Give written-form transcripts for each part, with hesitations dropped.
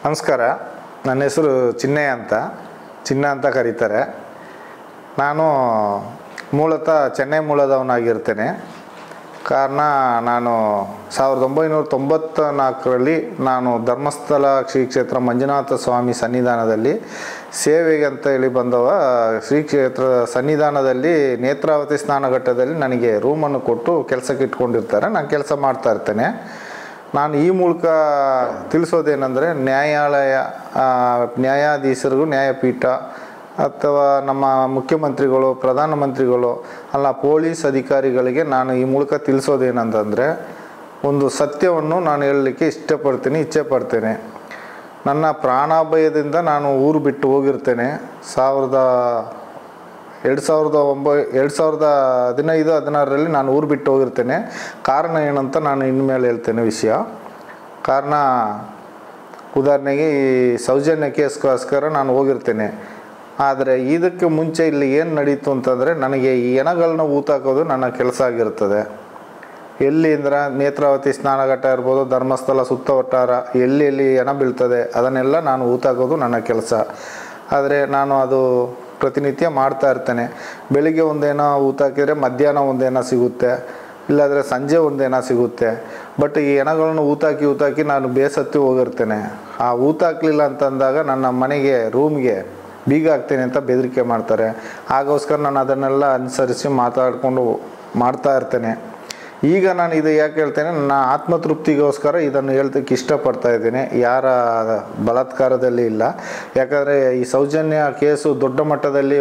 ನಮಸ್ಕಾರ. ನನ್ನ ಹೆಸರು ಚಿನ್ನ ಅಂತ ಕರೀತಾರೆ. ನಾನು ಮೂಲತಃ ಚೆನ್ನೈ ಮೂಲದವನಾಗಿರ್ತೇನೆ. ಕಾರಣ ನಾನು 1994ರಲ್ಲಿ ನಾನು ಧರ್ಮಸ್ಥಳ ಶ್ರೀ ಕ್ಷೇತ್ರ ಮಂಜುನಾಥ ಸ್ವಾಮಿ ಸನ್ನಿಧಾನದಲ್ಲಿ ಸೇವೆಗೆ ಅಂತ ಹೇಳಿ ಬಂದವ. ಶ್ರೀ ಕ್ಷೇತ್ರ ಸನ್ನಿಧಾನದಲ್ಲಿ ನೇತ್ರಾವತಿ ಸ್ನಾನಘಟ್ಟದಲ್ಲಿ ನನಗೆ ರೂಮನ್ನು ಕೊಟ್ಟು ಕೆಲಸಕ್ಕೆ ಇಟ್ಕೊಂಡಿರ್ತಾರೆ. ನಾನು ಕೆಲಸ ಮಾಡ್ತಾ ಇರ್ತೇನೆ. ನಾನು ಈ ಮೂಲಕ ತಿಳಿಸೋದೇನೆಂದರೆ, ನ್ಯಾಯಾಧೀಶರಿಗೂ, ನ್ಯಾಯಪೀಠ ಅಥವಾ ನಮ್ಮ ಮುಖ್ಯಮಂತ್ರಿಗಳು, ಪ್ರಧಾನಮಂತ್ರಿಗಳು ಅಲ್ಲ ಪೊಲೀಸ್ ಅಧಿಕಾರಿಗಳಿಗೆ ನಾನು ಈ ಮೂಲಕ ತಿಳಿಸೋದೇನಂತಂದರೆ, ಒಂದು ಸತ್ಯವನ್ನು ನಾನು ಹೇಳಲಿಕ್ಕೆ ಇಚ್ಛೆ ಪಡ್ತೇನೆ. ನನ್ನ ಪ್ರಾಣಾಭಯದಿಂದ ನಾನು ಊರು ಬಿಟ್ಟು ಹೋಗಿರ್ತೇನೆ. 2015-16ರಲ್ಲಿ ನಾನು ಊರು ಬಿಟ್ಟು ಹೋಗಿರ್ತೇನೆ. ಕಾರಣ ಏನಂತ ನಾನು ಇನ್ಮೇಲೆ ಹೇಳ್ತೇನೆ ವಿಷಯ. ಕಾರಣ ಉದಾಹರಣೆಗೆ ಈ ಸೌಜನ್ಯ ಕೇಸ್ಗೋಸ್ಕರ ನಾನು ಹೋಗಿರ್ತೇನೆ. ಆದರೆ ಇದಕ್ಕೆ ಮುಂಚೆ ಇಲ್ಲಿ ಏನು ನಡೀತು ಅಂತಂದರೆ, ನನಗೆ ಈ ಹೆಣಗಳನ್ನ ಊತಾಕೋದು ನನ್ನ ಕೆಲಸ ಆಗಿರ್ತದೆ. ಎಲ್ಲಿ ಅಂದ್ರೆ ನೇತ್ರಾವತಿ ಸ್ನಾನಘಟ್ಟ ಇರ್ಬೋದು, ಧರ್ಮಸ್ಥಳ ಸುತ್ತವಟ್ಟಾರ ಎಲ್ಲಿ ಹೆಣ ಬೀಳ್ತದೆ ಅದನ್ನೆಲ್ಲ ನಾನು ಊತಾಕೋದು ನನ್ನ ಕೆಲಸ. ಆದರೆ ನಾನು ಅದು ಪ್ರತಿನಿತ್ಯ ಮಾಡ್ತಾ ಇರ್ತೇನೆ. ಬೆಳಿಗ್ಗೆ ಒಂದೇನೋ ಊತಾಕಿದರೆ ಮಧ್ಯಾಹ್ನ ಒಂದೇನೋ ಸಿಗುತ್ತೆ, ಇಲ್ಲಾಂದರೆ ಸಂಜೆ ಒಂದೇನೋ ಸಿಗುತ್ತೆ. ಬಟ್ ಈ ಹೆಣಗಳನ್ನು ಊತಾಕಿ ನಾನು ಬೇಸತ್ತಿ ಹೋಗಿರ್ತೇನೆ. ಆ ಊತಾಕಲಿಲ್ಲ ಅಂತಂದಾಗ ನನ್ನ ಮನೆಗೆ ರೂಮ್ಗೆ ಬೀಗ ಹಾಕ್ತೇನೆ ಅಂತ ಬೆದರಿಕೆ ಮಾಡ್ತಾರೆ. ಆಗೋಸ್ಕರ ನಾನು ಅದನ್ನೆಲ್ಲ ಅನುಸರಿಸಿ ಮಾತಾಡಿಕೊಂಡು ಮಾಡ್ತಾ ಇರ್ತೇನೆ. ಈಗ ನಾನು ಇದು ಯಾಕೆ ಹೇಳ್ತೇನೆ, ನನ್ನ ಆತ್ಮತೃಪ್ತಿಗೋಸ್ಕರ ಇದನ್ನು ಹೇಳ್ತಕ್ಕೆ ಇಷ್ಟಪಡ್ತಾ ಇದ್ದೀನಿ. ಯಾರ ಬಲಾತ್ಕಾರದಲ್ಲಿ ಇಲ್ಲ. ಯಾಕಂದರೆ ಈ ಸೌಜನ್ಯ ಕೇಸು ದೊಡ್ಡ ಮಟ್ಟದಲ್ಲಿ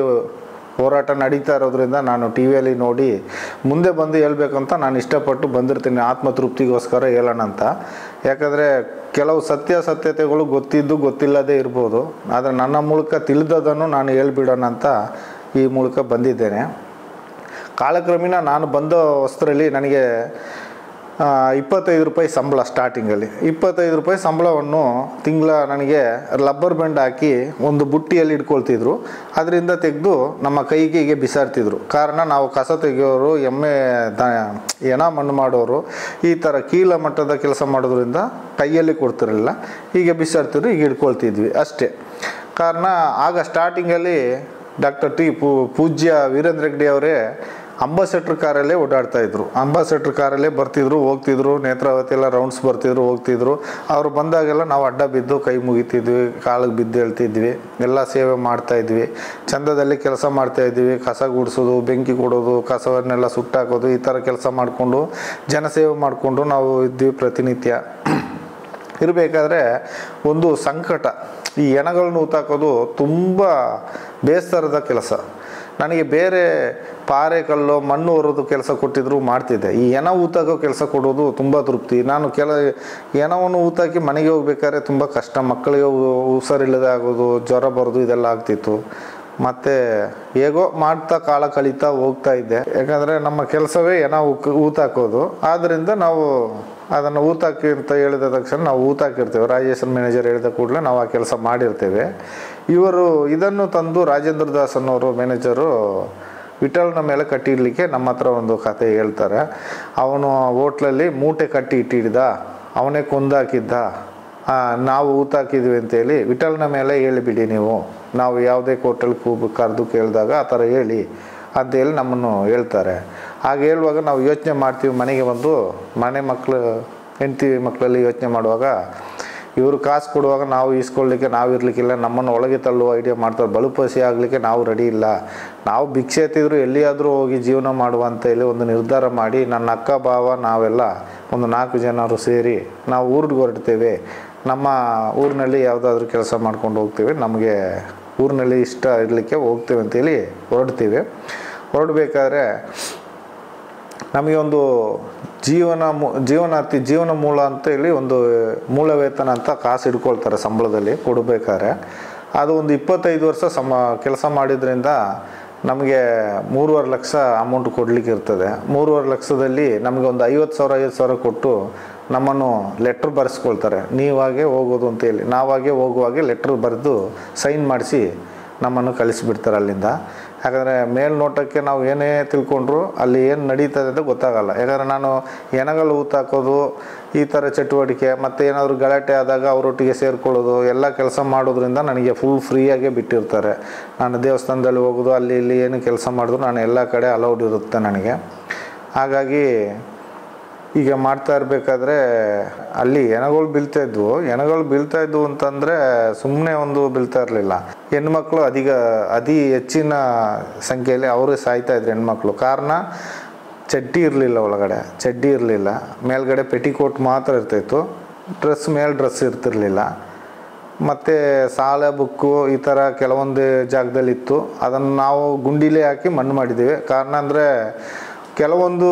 ಹೋರಾಟ ನಡೀತಾ ಇರೋದ್ರಿಂದ ನಾನು ಟಿ ವಿಯಲ್ಲಿ ನೋಡಿ ಮುಂದೆ ಬಂದು ಹೇಳ್ಬೇಕಂತ ನಾನು ಇಷ್ಟಪಟ್ಟು ಬಂದಿರ್ತೀನಿ, ಆತ್ಮತೃಪ್ತಿಗೋಸ್ಕರ ಹೇಳೋಣ ಅಂತ. ಯಾಕಂದರೆ ಕೆಲವು ಸತ್ಯತೆಗಳು ಗೊತ್ತಿಲ್ಲದೇ ಇರ್ಬೋದು. ಆದರೆ ನನ್ನ ಮೂಲಕ ತಿಳಿದದನ್ನು ನಾನು ಹೇಳ್ಬಿಡೋಣ ಅಂತ ಈ ಮೂಲಕ ಬಂದಿದ್ದೇನೆ. ಕಾಲಕ್ರಮೇಣ ನಾನು ಬಂದ ವಸ್ತ್ರಲ್ಲಿ ನನಗೆ 25 ರೂಪಾಯಿ ಸಂಬಳ. ಸ್ಟಾರ್ಟಿಂಗಲ್ಲಿ 25 ರೂಪಾಯಿ ಸಂಬಳವನ್ನು ತಿಂಗಳ ನನಗೆ ರಬ್ಬರ್ ಬ್ಯಾಂಡ್ ಹಾಕಿ ಒಂದು ಬುಟ್ಟಿಯಲ್ಲಿ ಇಟ್ಕೊಳ್ತಿದ್ರು. ಅದರಿಂದ ತೆಗೆದು ನಮ್ಮ ಕೈಗೆ ಬಿಸಾಡ್ತಿದ್ರು. ಕಾರಣ ನಾವು ಕಸ ತೆಗೆಯೋರು, ಹೆಣ ಮಣ್ಣು ಮಾಡೋರು, ಈ ಥರ ಕೀಳ ಮಟ್ಟದ ಕೆಲಸ ಮಾಡೋದ್ರಿಂದ ಕೈಯಲ್ಲಿ ಕೊಡ್ತಿರಲಿಲ್ಲ. ಹೀಗೆ ಬಿಸಾಡ್ತಿದ್ರು, ಈಗ ಇಟ್ಕೊಳ್ತಿದ್ವಿ ಅಷ್ಟೇ. ಕಾರಣ ಆಗ ಸ್ಟಾರ್ಟಿಂಗಲ್ಲಿ ಡಾಕ್ಟರ್ ಪೂಜ್ಯ ವೀರೇಂದ್ರ ಹೆಗ್ಗಡೆ ಅವರೇ ಅಂಬಾಸೆಡರ್ ಕಾರಲ್ಲೇ ಓಡಾಡ್ತಾಯಿದ್ರು. ಅಂಬಾಸೆಡರ್ ಕಾರಲ್ಲೇ ಬರ್ತಿದ್ರು, ಹೋಗ್ತಿದ್ರು. ನೇತ್ರಾವತಿ ಎಲ್ಲ ರೌಂಡ್ಸ್ ಬರ್ತಿದ್ರು, ಹೋಗ್ತಿದ್ರು. ಅವರು ಬಂದಾಗೆಲ್ಲ ನಾವು ಅಡ್ಡ ಬಿದ್ದು ಕೈ ಮುಗಿತಿದ್ವಿ, ಕಾಲಿಗೆ ಬಿದ್ದು ಹೇಳ್ತಿದ್ವಿ, ಎಲ್ಲ ಸೇವೆ ಮಾಡ್ತಾಯಿದ್ವಿ. ಚಂದದಲ್ಲಿ ಕೆಲಸ ಮಾಡ್ತಾಯಿದ್ವಿ. ಕಸ ಗುಡಿಸೋದು, ಬೆಂಕಿ ಕೊಡೋದು, ಕಸವನ್ನೆಲ್ಲ ಸುಟ್ಟಾಕೋದು, ಈ ಥರ ಕೆಲಸ ಮಾಡಿಕೊಂಡು ಜನಸೇವೆ ಮಾಡಿಕೊಂಡು ನಾವು ಇದ್ವಿ ಪ್ರತಿನಿತ್ಯ. ಇರಬೇಕಾದ್ರೆ ಒಂದು ಸಂಕಟ, ಈ ಹೆಣಗಳನ್ನ ಊತಾಕೋದು ತುಂಬ ಬೇಸರದ ಕೆಲಸ. ನನಗೆ ಬೇರೆ ಪಾರೆ ಕಲ್ಲು ಮಣ್ಣು ಹೊರೋದು ಕೆಲಸ ಕೊಟ್ಟಿದ್ರು ಮಾಡ್ತಿದ್ದೆ. ಈ ಹೆಣ ಊತಾಕೋ ಕೆಲಸ ಕೊಡೋದು ತುಂಬ ತೃಪ್ತಿ. ನಾನು ಹೆಣವನ್ನು ಊತಾಕಿ ಮನೆಗೆ ಹೋಗ್ಬೇಕಾದ್ರೆ ತುಂಬ ಕಷ್ಟ. ಮಕ್ಕಳಿಗೆ ಹುಷಾರಿಲ್ಲದೆ ಆಗೋದು, ಜ್ವರ ಬರೋದು, ಇದೆಲ್ಲ ಆಗ್ತಿತ್ತು. ಮತ್ತು ಹೇಗೋ ಮಾಡ್ತಾ ಕಾಲ ಕಳೀತಾ ಹೋಗ್ತಾ ಇದ್ದೆ. ಯಾಕಂದರೆ ನಮ್ಮ ಕೆಲಸವೇ ಹೆಣ ಊತಾಕೋದು. ಆದ್ದರಿಂದ ನಾವು ಅದನ್ನು ಊತಾಕಿ ಅಂತ ಹೇಳಿದ ತಕ್ಷಣ ನಾವು ಊತಾಕಿರ್ತೇವೆ. ರಾಜೇಶ್ವರ ಮ್ಯಾನೇಜರ್ ಹೇಳಿದ ಕೂಡಲೇ ನಾವು ಆ ಕೆಲಸ ಮಾಡಿರ್ತೇವೆ. ಇವರು ಇದನ್ನು ತಂದು ರಾಜೇಂದ್ರ ದಾಸ್ ಅನ್ನೋರು ಮ್ಯಾನೇಜರು ವಿಠಲ್ನ ಮೇಲೆ ಕಟ್ಟಿ ಇಡಲಿಕ್ಕೆ ನಮ್ಮ ಹತ್ರ ಒಂದು ಕತೆ ಹೇಳ್ತಾರೆ. ಅವನು ಹೋಟ್ಲಲ್ಲಿ ಮೂಟೆ ಕಟ್ಟಿ ಇಟ್ಟಿದ್ದ, ಅವನೇ ಕೊಂದಾಕಿದ್ದ, ನಾವು ಊತಾಕಿದ್ವಿ ಅಂತೇಳಿ ವಿಠಲ್ನ ಮೇಲೆ ಹೇಳಿಬಿಡಿ ನೀವು, ನಾವು ಯಾವುದೇ ಹೋಟೆಲ್ ಕರೆದು ಕೇಳಿದಾಗ ಆ ಥರ ಹೇಳಿ ಅಂತೇಳಿ ನಮ್ಮನ್ನು ಹೇಳ್ತಾರೆ. ಹಾಗೆ ಹೇಳುವಾಗ ನಾವು ಯೋಚನೆ ಮಾಡ್ತೀವಿ. ಮನೆಗೆ ಬಂದು ಹೆಂಡತಿ ಮಕ್ಕಳಲ್ಲಿ ಯೋಚನೆ ಮಾಡುವಾಗ ಇವರು ಕಾಸು ಕೊಡುವಾಗ ನಾವು ಈಸ್ಕೊಳ್ಳಿಕ್ಕೆ ನಾವು ಇರಲಿಕ್ಕಿಲ್ಲ, ನಮ್ಮನ್ನು ಒಳಗೆ ತಳ್ಳುವ ಐಡಿಯಾ ಮಾಡ್ತಾರೆ. ಬಲುಪಸಿ ಆಗಲಿಕ್ಕೆ ನಾವು ರೆಡಿ ಇಲ್ಲ. ನಾವು ಭಿಕ್ಷೆ ಎತ್ತಿದ್ರು ಎಲ್ಲಿಯಾದರೂ ಹೋಗಿ ಜೀವನ ಮಾಡುವಂತ ಹೇಳಿ ಒಂದು ನಿರ್ಧಾರ ಮಾಡಿ ನನ್ನ ಅಕ್ಕ ಭಾವ ನಾವೆಲ್ಲ ಒಂದು 4 ಜನರು ಸೇರಿ ನಾವು ಊರಿಗೆ ಹೊರಡ್ತೇವೆ. ನಮ್ಮ ಊರಿನಲ್ಲಿ ಯಾವುದಾದ್ರೂ ಕೆಲಸ ಮಾಡ್ಕೊಂಡು ಹೋಗ್ತೇವೆ, ನಮಗೆ ಊರಿನಲ್ಲಿ ಇಷ್ಟ ಇರಲಿಕ್ಕೆ ಹೋಗ್ತೇವೆ ಅಂತೇಳಿ ಹೊರಡಬೇಕಾದ್ರೆ ನಮಗೆ ಒಂದು ಜೀವನ ಮೂಲ ಅಂತೇಳಿ ಒಂದು ಮೂಲ ವೇತನ ಅಂತ ಕಾಸು ಇಟ್ಕೊಳ್ತಾರೆ ಸಂಬಳದಲ್ಲಿ ಕೊಡಬೇಕಾದ್ರೆ. ಅದು ಒಂದು 25 ವರ್ಷ ಕೆಲಸ ಮಾಡಿದ್ರಿಂದ ನಮಗೆ 3.5 ಲಕ್ಷ ಅಮೌಂಟ್ ಕೊಡಲಿಕ್ಕೆ ಇರ್ತದೆ. 3.5 ಲಕ್ಷದಲ್ಲಿ ನಮಗೆ ಒಂದು 50,000 ಕೊಟ್ಟು ನಮ್ಮನ್ನು ಲೆಟ್ರ್ ಬರೆಸ್ಕೊಳ್ತಾರೆ. ನೀವಾಗೆ ಹೋಗೋದು ಅಂತೇಳಿ. ನಾವಾಗೆ ಹೋಗುವಾಗೆ ಲೆಟ್ರ್ ಬರೆದು ಸೈನ್ ಮಾಡಿಸಿ ನಮ್ಮನ್ನು ಕಳಿಸಿಬಿಡ್ತಾರೆ ಅಲ್ಲಿಂದ. ಯಾಕಂದರೆ ಮೇಲ್ನೋಟಕ್ಕೆ ನಾವು ಏನೇ ತಿಳ್ಕೊಂಡ್ರು ಅಲ್ಲಿ ಏನು ನಡೀತದೆ ಅಂತ ಗೊತ್ತಾಗಲ್ಲ. ಯಾಕಂದರೆ ನಾನು ಹೆಣಗಳು ಊತಾಕೋದು ಈ ಥರ ಚಟುವಟಿಕೆ ಮತ್ತು ಏನಾದರೂ ಗಲಾಟೆ ಆದಾಗ ಅವರೊಟ್ಟಿಗೆ ಸೇರಿಕೊಳ್ಳೋದು ಎಲ್ಲ ಕೆಲಸ ಮಾಡೋದ್ರಿಂದ ನನಗೆ ಫುಲ್ ಫ್ರೀಯಾಗೇ ಬಿಟ್ಟಿರ್ತಾರೆ. ನಾನು ದೇವಸ್ಥಾನದಲ್ಲಿ ಹೋಗೋದು ಅಲ್ಲಿ ಇಲ್ಲಿ ಏನು ಕೆಲಸ ಮಾಡಿದ್ರು ನಾನು ಎಲ್ಲ ಕಡೆ ಅಲೌಡ್ ಇರುತ್ತೆ ನನಗೆ. ಹಾಗಾಗಿ ಈಗ ಮಾಡ್ತಾ ಇರಬೇಕಾದ್ರೆ ಅಲ್ಲಿ ಹೆಣಗಳು ಬೀಳ್ತಾಯಿದ್ವು ಅಂತಂದರೆ ಸುಮ್ಮನೆ ಒಂದು ಬೀಳ್ತಾ ಇರಲಿಲ್ಲ. ಹೆಣ್ಮಕ್ಳು ಅತಿ ಹೆಚ್ಚಿನ ಸಂಖ್ಯೆಯಲ್ಲಿ ಅವರೇ ಸಾಯ್ತಾಯಿದ್ರು ಹೆಣ್ಮಕ್ಳು. ಕಾರಣ ಚಡ್ಡಿ ಇರಲಿಲ್ಲ, ಒಳಗಡೆ ಚಡ್ಡಿ ಇರಲಿಲ್ಲ, ಮೇಲ್ಗಡೆ ಪೆಟಿಕೋಟ್ ಮಾತ್ರ ಇರ್ತಾಯಿತ್ತು, ಡ್ರೆಸ್ ಇರ್ತಿರಲಿಲ್ಲ. ಮತ್ತು ಸಾಲೆ ಬುಕ್ಕು ಈ ಥರ ಕೆಲವೊಂದು ಜಾಗದಲ್ಲಿತ್ತು. ಅದನ್ನು ನಾವು ಗುಂಡಿಲೇ ಹಾಕಿ ಮಣ್ಣು ಮಾಡಿದ್ದೀವಿ. ಕಾರಣ ಅಂದರೆ ಕೆಲವೊಂದು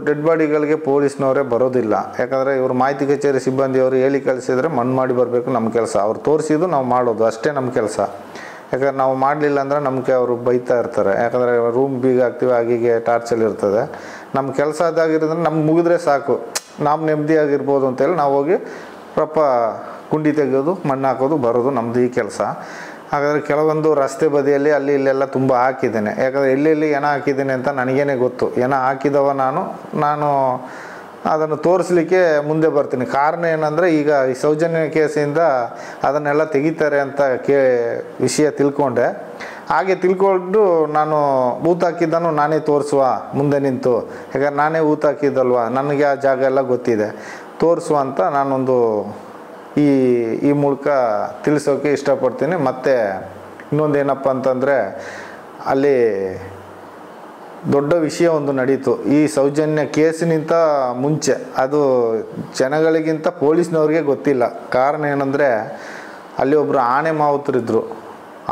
ಡೆಡ್ ಬಾಡಿಗಳಿಗೆ ಪೊಲೀಸ್ನವರೇ ಬರೋದಿಲ್ಲ. ಯಾಕಂದರೆ ಇವರು ಮಾಹಿತಿ ಕಚೇರಿ ಸಿಬ್ಬಂದಿಯವರು ಹೇಳಿ ಕಳಿಸಿದರೆ ಮಣ್ಣು ಮಾಡಿ ಬರಬೇಕು ನಮ್ಮ ಕೆಲಸ. ಅವ್ರು ತೋರಿಸಿದ್ದು ನಾವು ಮಾಡೋದು ಅಷ್ಟೇ ನಮ್ಮ ಕೆಲಸ. ಯಾಕಂದ್ರೆ ನಾವು ಮಾಡಲಿಲ್ಲ ಅಂದರೆ ನಮಗೆ ಅವರು ಬೈತಾ ಇರ್ತಾರೆ. ಯಾಕಂದರೆ ರೂಮ್ ಬೀಗ ಹಾಕ್ತೀವಿ, ಹಾಗೆ ಟಾರ್ಚಲ್ಲಿ ಇರ್ತದೆ. ನಮ್ಮ ಕೆಲಸ ಅದಾಗಿರೋದ್ರೆ ನಮ್ಗೆ ಮುಗಿದ್ರೆ ಸಾಕು, ನಾವು ನೆಮ್ಮದಿಯಾಗಿರ್ಬೋದು ಅಂತೇಳಿ ನಾವು ಹೋಗಿ ಗುಂಡಿ ತೆಗೆಯೋದು, ಮಣ್ಣು ಹಾಕೋದು, ಬರೋದು ನಮ್ಮದು ಈ ಕೆಲಸ. ಹಾಗಾದರೆ ಕೆಲವೊಂದು ರಸ್ತೆ ಬದಿಯಲ್ಲಿ ಅಲ್ಲಿ ಇಲ್ಲೆಲ್ಲ ತುಂಬ ಹಾಕಿದ್ದೇನೆ. ಯಾಕಂದರೆ ಎಲ್ಲೆಲ್ಲಿ ಹೆಣ ಹಾಕಿದ್ದೇನೆ ಅಂತ ನನಗೇನೆ ಗೊತ್ತು. ಹೆಣ ಹಾಕಿದವ ನಾನು ಅದನ್ನು ತೋರಿಸ್ಲಿಕ್ಕೆ ಮುಂದೆ ಬರ್ತೀನಿ. ಕಾರಣ ಏನಂದರೆ ಈಗ ಈ ಸೌಜನ್ಯ ಕೇಸಿಂದ ಅದನ್ನೆಲ್ಲ ತೆಗಿತಾರೆ ಅಂತ ವಿಷಯ ತಿಳ್ಕೊಂಡೆ. ಹಾಗೆ ತಿಳ್ಕೊಂಡು ನಾನು ಊತ ಹಾಕಿದ್ದನ್ನು ನಾನೇ ತೋರಿಸುವ ಮುಂದೆ ನಿಂತು. ಯಾಕಂದ್ರೆ ನಾನೇ ಊತ ಹಾಕಿದ್ದಲ್ವ, ನನಗೆ ಆ ಜಾಗ ಎಲ್ಲ ಗೊತ್ತಿದೆ, ತೋರಿಸುವ ಅಂತ ನಾನೊಂದು ಈ ಮೂಲಕ ತಿಳಿಸೋಕೆ ಇಷ್ಟಪಡ್ತೀನಿ. ಮತ್ತು ಇನ್ನೊಂದೇನಪ್ಪ ಅಂತಂದರೆ ಅಲ್ಲಿ ದೊಡ್ಡ ವಿಷಯ ಒಂದು ನಡೀತು ಈ ಸೌಜನ್ಯ ಕೇಸಿನಿಂತ ಮುಂಚೆ. ಅದು ಜನಗಳಿಗಿಂತ ಪೊಲೀಸ್ನವ್ರಿಗೆ ಗೊತ್ತಿಲ್ಲ. ಕಾರಣ ಏನಂದರೆ ಅಲ್ಲಿ ಒಬ್ಬರು ಆನೆ ಮಾವುತರಿದ್ದರು.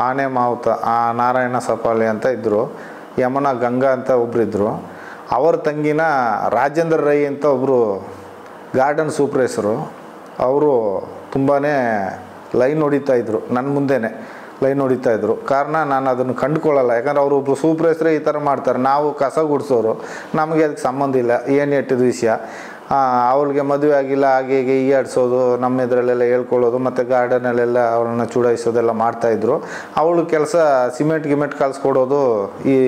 ಆನೆ ಮಾವುತ ನಾರಾಯಣ ಸಪಾಲಿ ಅಂತ ಇದ್ದರು. ಯಮುನಾ ಗಂಗಾ ಅಂತ ಒಬ್ಬರಿದ್ದರು. ಅವರ ತಂಗಿನ ರಾಜೇಂದ್ರ ರೈ ಅಂತ ಒಬ್ಬರು ಗಾರ್ಡನ್ ಸೂಪರ್ವೈಸರು. ಅವರು ತುಂಬಾ ಲೈನ್ ಹೊಡಿತಾಯಿದ್ರು, ನನ್ನ ಮುಂದೆನೇ ಲೈನ್ ಹೊಡಿತಾಯಿದ್ರು. ಕಾರಣ ನಾನು ಅದನ್ನು ಕಂಡುಕೊಳ್ಳಲ್ಲ. ಯಾಕಂದ್ರೆ ಅವರು ಒಬ್ಬರು ಸೂಪರ್ವೈಸರೇ ಈ ಥರ ಮಾಡ್ತಾರೆ, ನಾವು ಕಸ ಗುಡಿಸೋರು, ನಮಗೆ ಅದಕ್ಕೆ ಸಂಬಂಧ ಇಲ್ಲ. ಏನು ಎಟ್ಟಿದ ವಿಷಯ, ಅವಳಿಗೆ ಮದುವೆ ಆಗಿಲ್ಲ, ಹಾಗೆ ಹೀಗೆ ಈಯಾಡಿಸೋದು, ನಮ್ಮ ಇದರಲ್ಲೆಲ್ಲ ಹೇಳ್ಕೊಳ್ಳೋದು, ಮತ್ತು ಗಾರ್ಡನಲ್ಲೆಲ್ಲ ಅವಳನ್ನು ಚುಡಾಯಿಸೋದೆಲ್ಲ ಮಾಡ್ತಾಯಿದ್ರು. ಅವಳು ಕೆಲಸ ಸಿಮೆಂಟ್ ಕಲಿಸ್ಕೊಡೋದು, ಈ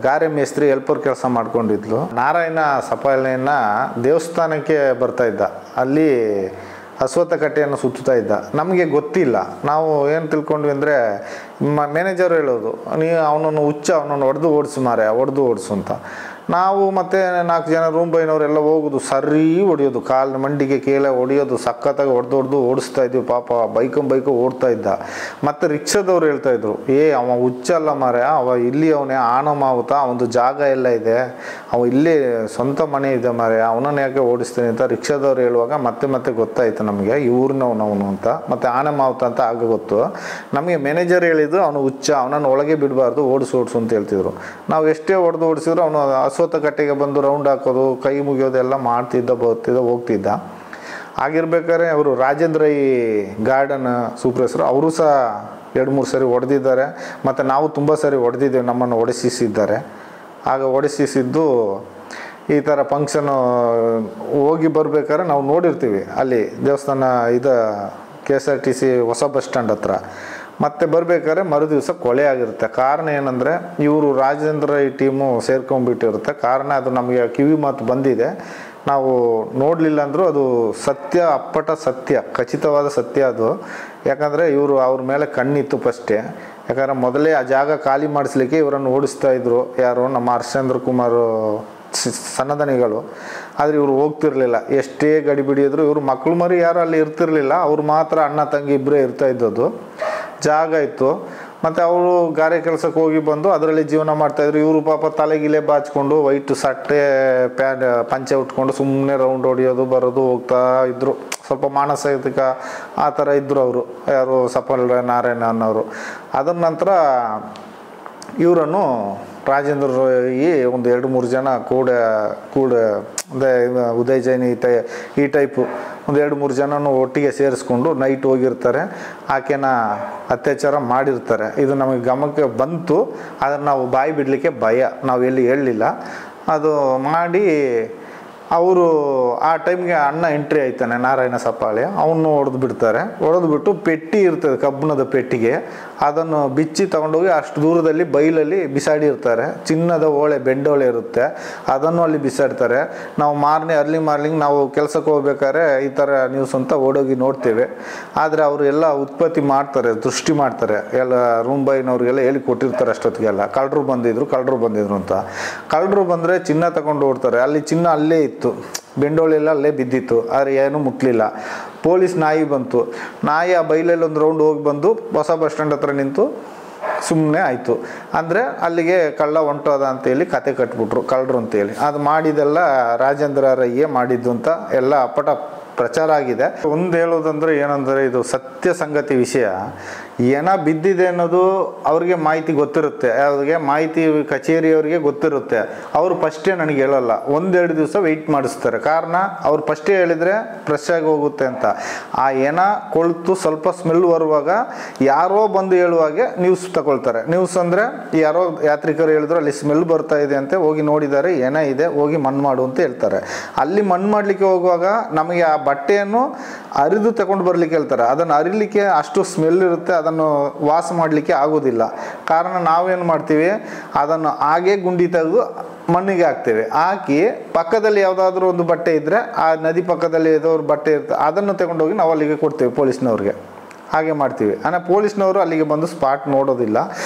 ಗಾರೆ ಮೇಸ್ತ್ರಿ ಹೆಲ್ಪರ್ ಕೆಲಸ ಮಾಡ್ಕೊಂಡಿದ್ಲು. ನಾರಾಯಣ ಸಪಾಲಿನ ದೇವಸ್ಥಾನಕ್ಕೆ ಬರ್ತಾಯಿದ್ದ, ಅಲ್ಲಿ ಅಶ್ವತ್ಥ ಕಟ್ಟೆಯನ್ನು ಸುತ್ತಾ ಇದ್ದ. ನಮಗೆ ಗೊತ್ತಿಲ್ಲ. ನಾವು ಏನು ತಿಳ್ಕೊಂಡ್ವಿ ಅಂದರೆ ಮ್ಯಾನೇಜರ್ ಹೇಳೋದು, ಅವನನ್ನು ಅವನನ್ನು ಹೊಡೆದು ಓಡಿಸು ಅಂತ. ನಾವು ಮತ್ತು 4 ಜನ ರೂಮ್ ಬೈನವರೆಲ್ಲ ಹೋಗೋದು, ಸರಿ ಹೊಡೆಯೋದು, ಕಾಲಿನ ಮಂಡಿಗೆ ಕೇಳೆ ಹೊಡೆಯೋದು, ಸಖತ್ತಾಗಿ ಹೊಡೆದು ಓಡಿಸ್ತಾ ಇದ್ವಿ. ಪಾಪ ಬೈಕು ಓಡ್ತಾ ಇದ್ದ. ಮತ್ತು ರಿಕ್ಷಾದವ್ರು ಹೇಳ್ತಾಯಿದ್ರು, ಅವ ಹುಚ್ಚಲ್ಲ ಮಾರೆ, ಅವ ಇಲ್ಲಿ ಅವನೇ ಮಾವುತ, ಅವನದು ಜಾಗ ಎಲ್ಲ ಇದೆ, ಅವ ಇಲ್ಲೇ ಸ್ವಂತ ಮನೆ ಇದೆ ಮಾರೆ, ಅವನನ್ನು ಯಾಕೆ ಓಡಿಸ್ತೀನಿ ಅಂತ ರಿಕ್ಷಾದವ್ರು ಹೇಳುವಾಗ ಮತ್ತೆ ಗೊತ್ತಾಯಿತು ನಮಗೆ ಇವ್ರನ್ನವನು ಅಂತ. ಮತ್ತು ಮಾವುತ ಅಂತ ಆಗ ಗೊತ್ತು ನಮಗೆ. ಮ್ಯಾನೇಜರ್ ಹೇಳಿದ್ದು ಅವನು ಅವನನ್ನು ಒಳಗೆ ಬಿಡಬಾರ್ದು, ಓಡಿಸು ಅಂತ ಹೇಳ್ತಿದ್ರು. ನಾವು ಎಷ್ಟೇ ಓಡಿಸಿದ್ರು ಅವನು ಅಶ್ವತ್ಥ ಕಟ್ಟೆಗೆ ಬಂದು ರೌಂಡ್ ಹಾಕೋದು, ಕೈ ಮುಗಿಯೋದೆಲ್ಲ ಮಾಡ್ತಿದ್ದ, ಹೋಗ್ತಿದ್ದ. ಆಗಿರ್ಬೇಕಾದ್ರೆ ಅವರು ರಾಜೇಂದ್ರ ಈ ಗಾರ್ಡನ್ ಸೂಪರ್ವೈಸರು, ಅವರು ಸಹ 2-3 ಸರಿ ಹೊಡೆದಿದ್ದಾರೆ. ಮತ್ತು ನಾವು ತುಂಬ ಸರಿ ಹೊಡೆದಿದ್ದೇವೆ, ನಮ್ಮನ್ನು ಹೊಡೆಸಿದ್ದಾರೆ. ಆಗ ಹೊಡೆಸಿದ್ದು ಈ ಥರ ಫಂಕ್ಷನು ಹೋಗಿ ಬರ್ಬೇಕಾದ್ರೆ ನಾವು ನೋಡಿರ್ತೀವಿ ಅಲ್ಲಿ ದೇವಸ್ಥಾನ KSRTC ಹೊಸ ಬಸ್ ಸ್ಟ್ಯಾಂಡ್ ಹತ್ರ. ಮತ್ತೆ ಬರಬೇಕಾದ್ರೆ ಮರುದಿವಸ ಕೊಲೆ ಆಗಿರುತ್ತೆ. ಕಾರಣ ಏನಂದರೆ ಇವರು ರಾಜೇಂದ್ರ ಈ ಟೀಮು ಸೇರ್ಕೊಂಡ್ಬಿಟ್ಟಿರುತ್ತೆ. ಕಾರಣ ಅದು ನಮಗೆ ಕಿವಿ ಮಾತು ಬಂದಿದೆ, ನಾವು ನೋಡಲಿಲ್ಲ ಅಂದರೂ ಅದು ಸತ್ಯ, ಅಪ್ಪಟ ಸತ್ಯ, ಖಚಿತವಾದ ಸತ್ಯ ಅದು. ಯಾಕಂದರೆ ಇವರು ಅವ್ರ ಮೇಲೆ ಕಣ್ಣಿತ್ತು ಫಸ್ಟೇ. ಯಾಕಂದರೆ ಮೊದಲೇ ಆ ಜಾಗ ಖಾಲಿ ಮಾಡಿಸ್ಲಿಕ್ಕೆ ಇವರನ್ನು ಓಡಿಸ್ತಾ ಇದ್ರು. ಯಾರು, ನಮ್ಮ ಹರ್ಷೇಂದ್ರ ಕುಮಾರ್ ಸನ್ನದನಿಗಳು. ಆದರೆ ಇವರು ಹೋಗ್ತಿರ್ಲಿಲ್ಲ. ಎಷ್ಟೇ ಗಡಿಬಿಡಿದ್ರು ಇವರು ಮಕ್ಕಳು ಮರಿ ಯಾರು ಅಲ್ಲಿ ಇರ್ತಿರ್ಲಿಲ್ಲ. ಅವ್ರು ಮಾತ್ರ ಅಣ್ಣ ತಂಗಿ ಇಬ್ಬರೇ ಇರ್ತಾ ಇದ್ದದ್ದು. ಜಾಗ ಇತ್ತು. ಮತ್ತು ಅವರು ಗಾರೆ ಕೆಲಸಕ್ಕೆ ಹೋಗಿ ಬಂದು ಅದರಲ್ಲಿ ಜೀವನ ಮಾಡ್ತಾಯಿದ್ರು. ಇವರು ಪಾಪ ತಲೆಗಿಲೆ ಬಾಚ್ಕೊಂಡು ವೈಟ್ ಸಟ್ಟೆ ಪಂಚೆ ಉಟ್ಕೊಂಡು ಸುಮ್ಮನೆ ರೌಂಡ್ ಹೊಡಿಯೋದು, ಬರೋದು, ಹೋಗ್ತಾ ಇದ್ದರು. ಸ್ವಲ್ಪ ಮಾನಸಿಕ ಆ ಥರ ಇದ್ದರು ಅವರು. ಯಾರು, ಸಫಲ್ ನಾರಾಯಣ ಅನ್ನೋರು. ಅದರ ನಂತರ ಇವರನ್ನು ರಾಜೇಂದ್ರ ಒಂದು 2-3 ಜನ ಕೂಡ ಅಂದರೆ ಉದಯ್ ಜೈನ್ ಈ ಟೈಪು ಒಂದು 2-3 ಜನನೂ ಒಟ್ಟಿಗೆ ಸೇರಿಸ್ಕೊಂಡು ನೈಟ್ ಹೋಗಿರ್ತಾರೆ. ಆಕೆನ ಅತ್ಯಾಚಾರ ಮಾಡಿರ್ತಾರೆ. ಇದು ನಮಗೆ ಗಮನಕ್ಕೆ ಬಂತು. ಅದನ್ನು ನಾವು ಬಾಯಿ ಬಿಡಲಿಕ್ಕೆ ಭಯ, ನಾವು ಎಲ್ಲಿ ಹೇಳಲಿಲ್ಲ. ಅದು ಮಾಡಿ ಅವರು ಆ ಟೈಮ್ಗೆ ಅಣ್ಣ ಎಂಟ್ರಿ ಆಯ್ತಾನೆ, ನಾರಾಯಣ ಸಪ್ಪಾಳೆ, ಅವನು ಹೊಡೆದು ಬಿಡ್ತಾರೆ. ಹೊಡೆದ್ಬಿಟ್ಟು ಪೆಟ್ಟಿ ಇರ್ತದೆ, ಕಬ್ಬಿಣದ ಪೆಟ್ಟಿಗೆ, ಅದನ್ನು ಬಿಚ್ಚಿ ತಗೊಂಡೋಗಿ ಅಷ್ಟು ದೂರದಲ್ಲಿ ಬೈಲಲ್ಲಿ ಬಿಸಾಡಿರ್ತಾರೆ. ಚಿನ್ನದ ಓಳೆ, ಬೆಂಡೋಳೆ ಇರುತ್ತೆ, ಅದನ್ನು ಅಲ್ಲಿ ಬಿಸಾಡ್ತಾರೆ. ನಾವು ಅರ್ಲಿ ಮಾರ್ನಿಂಗ್ ನಾವು ಕೆಲಸಕ್ಕೆ ಹೋಗ್ಬೇಕಾದ್ರೆ ಈ ಥರ ನ್ಯೂಸ್ ಅಂತ ಓಡೋಗಿ ನೋಡ್ತೇವೆ. ಆದರೆ ಅವರು ಎಲ್ಲ ಉತ್ಪತ್ತಿ ಮಾಡ್ತಾರೆ, ದೃಷ್ಟಿ ಮಾಡ್ತಾರೆ, ಎಲ್ಲ ರೂಮ್ ಬಾಯ್ನವ್ರಿಗೆಲ್ಲ ಹೇಳಿ ಕೊಟ್ಟಿರ್ತಾರೆ ಅಷ್ಟೊತ್ತಿಗೆಲ್ಲ. ಕಳ್ಳರು ಬಂದಿದ್ರು ಅಂತ. ಕಳ್ಳರು ಬಂದರೆ ಚಿನ್ನ ತಗೊಂಡು ಓಡ್ತಾರೆ. ಅಲ್ಲಿ ಚಿನ್ನ ಅಲ್ಲೇ ಇತ್ತು, ಬೆಂಡೋಳೆಲ್ಲ ಅಲ್ಲೇ ಬಿದ್ದಿತ್ತು, ಆದರೆ ಏನೂ ಮುಟ್ಲಿಲ್ಲ. ಪೊಲೀಸ್ ನಾಯಿ ಬಂತು, ನಾಯಿ ಆ ಬೈಲಲ್ಲಿ ಒಂದು ರೌಂಡ್ ಹೋಗಿ ಬಂದು ಹೊಸ ಬಸ್ ಸ್ಟ್ಯಾಂಡ್ ಹತ್ರ ನಿಂತು ಸುಮ್ಮನೆ ಆಯಿತು. ಅಂದರೆ ಅಲ್ಲಿಗೆ ಕಳ್ಳ ಹೊಂಟೋದ ಅಂತೇಳಿ ಕತೆ ಕಟ್ಬಿಟ್ರು ಕಳ್ಳರು ಅಂತೇಳಿ. ಅದು ಮಾಡಿದೆಲ್ಲ ರಾಜೇಂದ್ರ ರೈಯೇ ಮಾಡಿದ್ದು ಅಂತ ಎಲ್ಲ ಅಪ್ಪಟ ಪ್ರಚಾರ ಆಗಿದೆ. ಒಂದು ಹೇಳೋದಂದ್ರೆ ಏನಂದರೆ, ಇದು ಸತ್ಯ ಸಂಗತಿ ವಿಷಯ. ಏನ ಬಿದ್ದಿದೆ ಅನ್ನೋದು ಅವ್ರಿಗೆ ಮಾಹಿತಿ ಗೊತ್ತಿರುತ್ತೆ, ಅವ್ರಿಗೆ ಮಾಹಿತಿ ಕಚೇರಿಯವರಿಗೆ ಗೊತ್ತಿರುತ್ತೆ. ಅವರು ಫಸ್ಟೇ ನನಗೆ ಹೇಳಲ್ಲ, 1-2 ದಿವಸ ವೆಯ್ಟ್ ಮಾಡಿಸ್ತಾರೆ. ಕಾರಣ ಅವ್ರು ಫಸ್ಟೇ ಹೇಳಿದರೆ ಫ್ರೆಶ್ ಆಗಿ ಹೋಗುತ್ತೆ ಅಂತ. ಆ ಏನ ಕೊಳ್ತು ಸ್ವಲ್ಪ ಸ್ಮೆಲ್ ಬರುವಾಗ ಯಾರೋ ಬಂದು ಹೇಳುವಾಗೆ ನ್ಯೂಸ್ ತಗೊಳ್ತಾರೆ. ನ್ಯೂಸ್ ಅಂದರೆ ಯಾರೋ ಯಾತ್ರಿಕರು ಹೇಳಿದ್ರು ಅಲ್ಲಿ ಸ್ಮೆಲ್ ಬರ್ತಾ ಇದೆ ಅಂತ, ಹೋಗಿ ನೋಡಿದ್ದಾರೆ, ಏನ ಇದೆ, ಹೋಗಿ ಮಣ್ಣು ಮಾಡು ಅಂತ ಹೇಳ್ತಾರೆ. ಅಲ್ಲಿ ಮಣ್ಣು ಮಾಡಲಿಕ್ಕೆ ಹೋಗುವಾಗ ನಮಗೆ ಆ ಬಟ್ಟೆಯನ್ನು ಅರಿದು ತಗೊಂಡು ಬರಲಿಕ್ಕೆ ಹೇಳ್ತಾರೆ. ಅದನ್ನು ಅರಿಲಿಕ್ಕೆ ಅಷ್ಟು ಸ್ಮೆಲ್ ಇರುತ್ತೆ, ಅದನ್ನು ವಾಸ ಮಾಡಲಿಕ್ಕೆ ಆಗೋದಿಲ್ಲ. ಕಾರಣ ನಾವೇನು ಮಾಡ್ತೀವಿ, ಅದನ್ನು ಹಾಗೆ ಗುಂಡಿ ತೆಗೆದು ಮಣ್ಣಿಗೆ ಹಾಕ್ತೇವೆ. ಹಾಕಿ ಪಕ್ಕದಲ್ಲಿ ಯಾವುದಾದ್ರೂ ಒಂದು ಬಟ್ಟೆ ಇದ್ದರೆ, ಆ ನದಿ ಪಕ್ಕದಲ್ಲಿ ಏದೋರು ಬಟ್ಟೆ ಇರ್ತದೆ, ಅದನ್ನು ತಗೊಂಡೋಗಿ ನಾವು ಅಲ್ಲಿಗೆ ಕೊಡ್ತೇವೆ ಪೊಲೀಸ್ನವ್ರಿಗೆ. ಹಾಗೆ ಮಾಡ್ತೀವಿ. ಅಂದರೆ ಪೊಲೀಸ್ನವರು ಅಲ್ಲಿಗೆ ಬಂದು ಸ್ಪಾಟ್ ನೋಡೋದಿಲ್ಲ.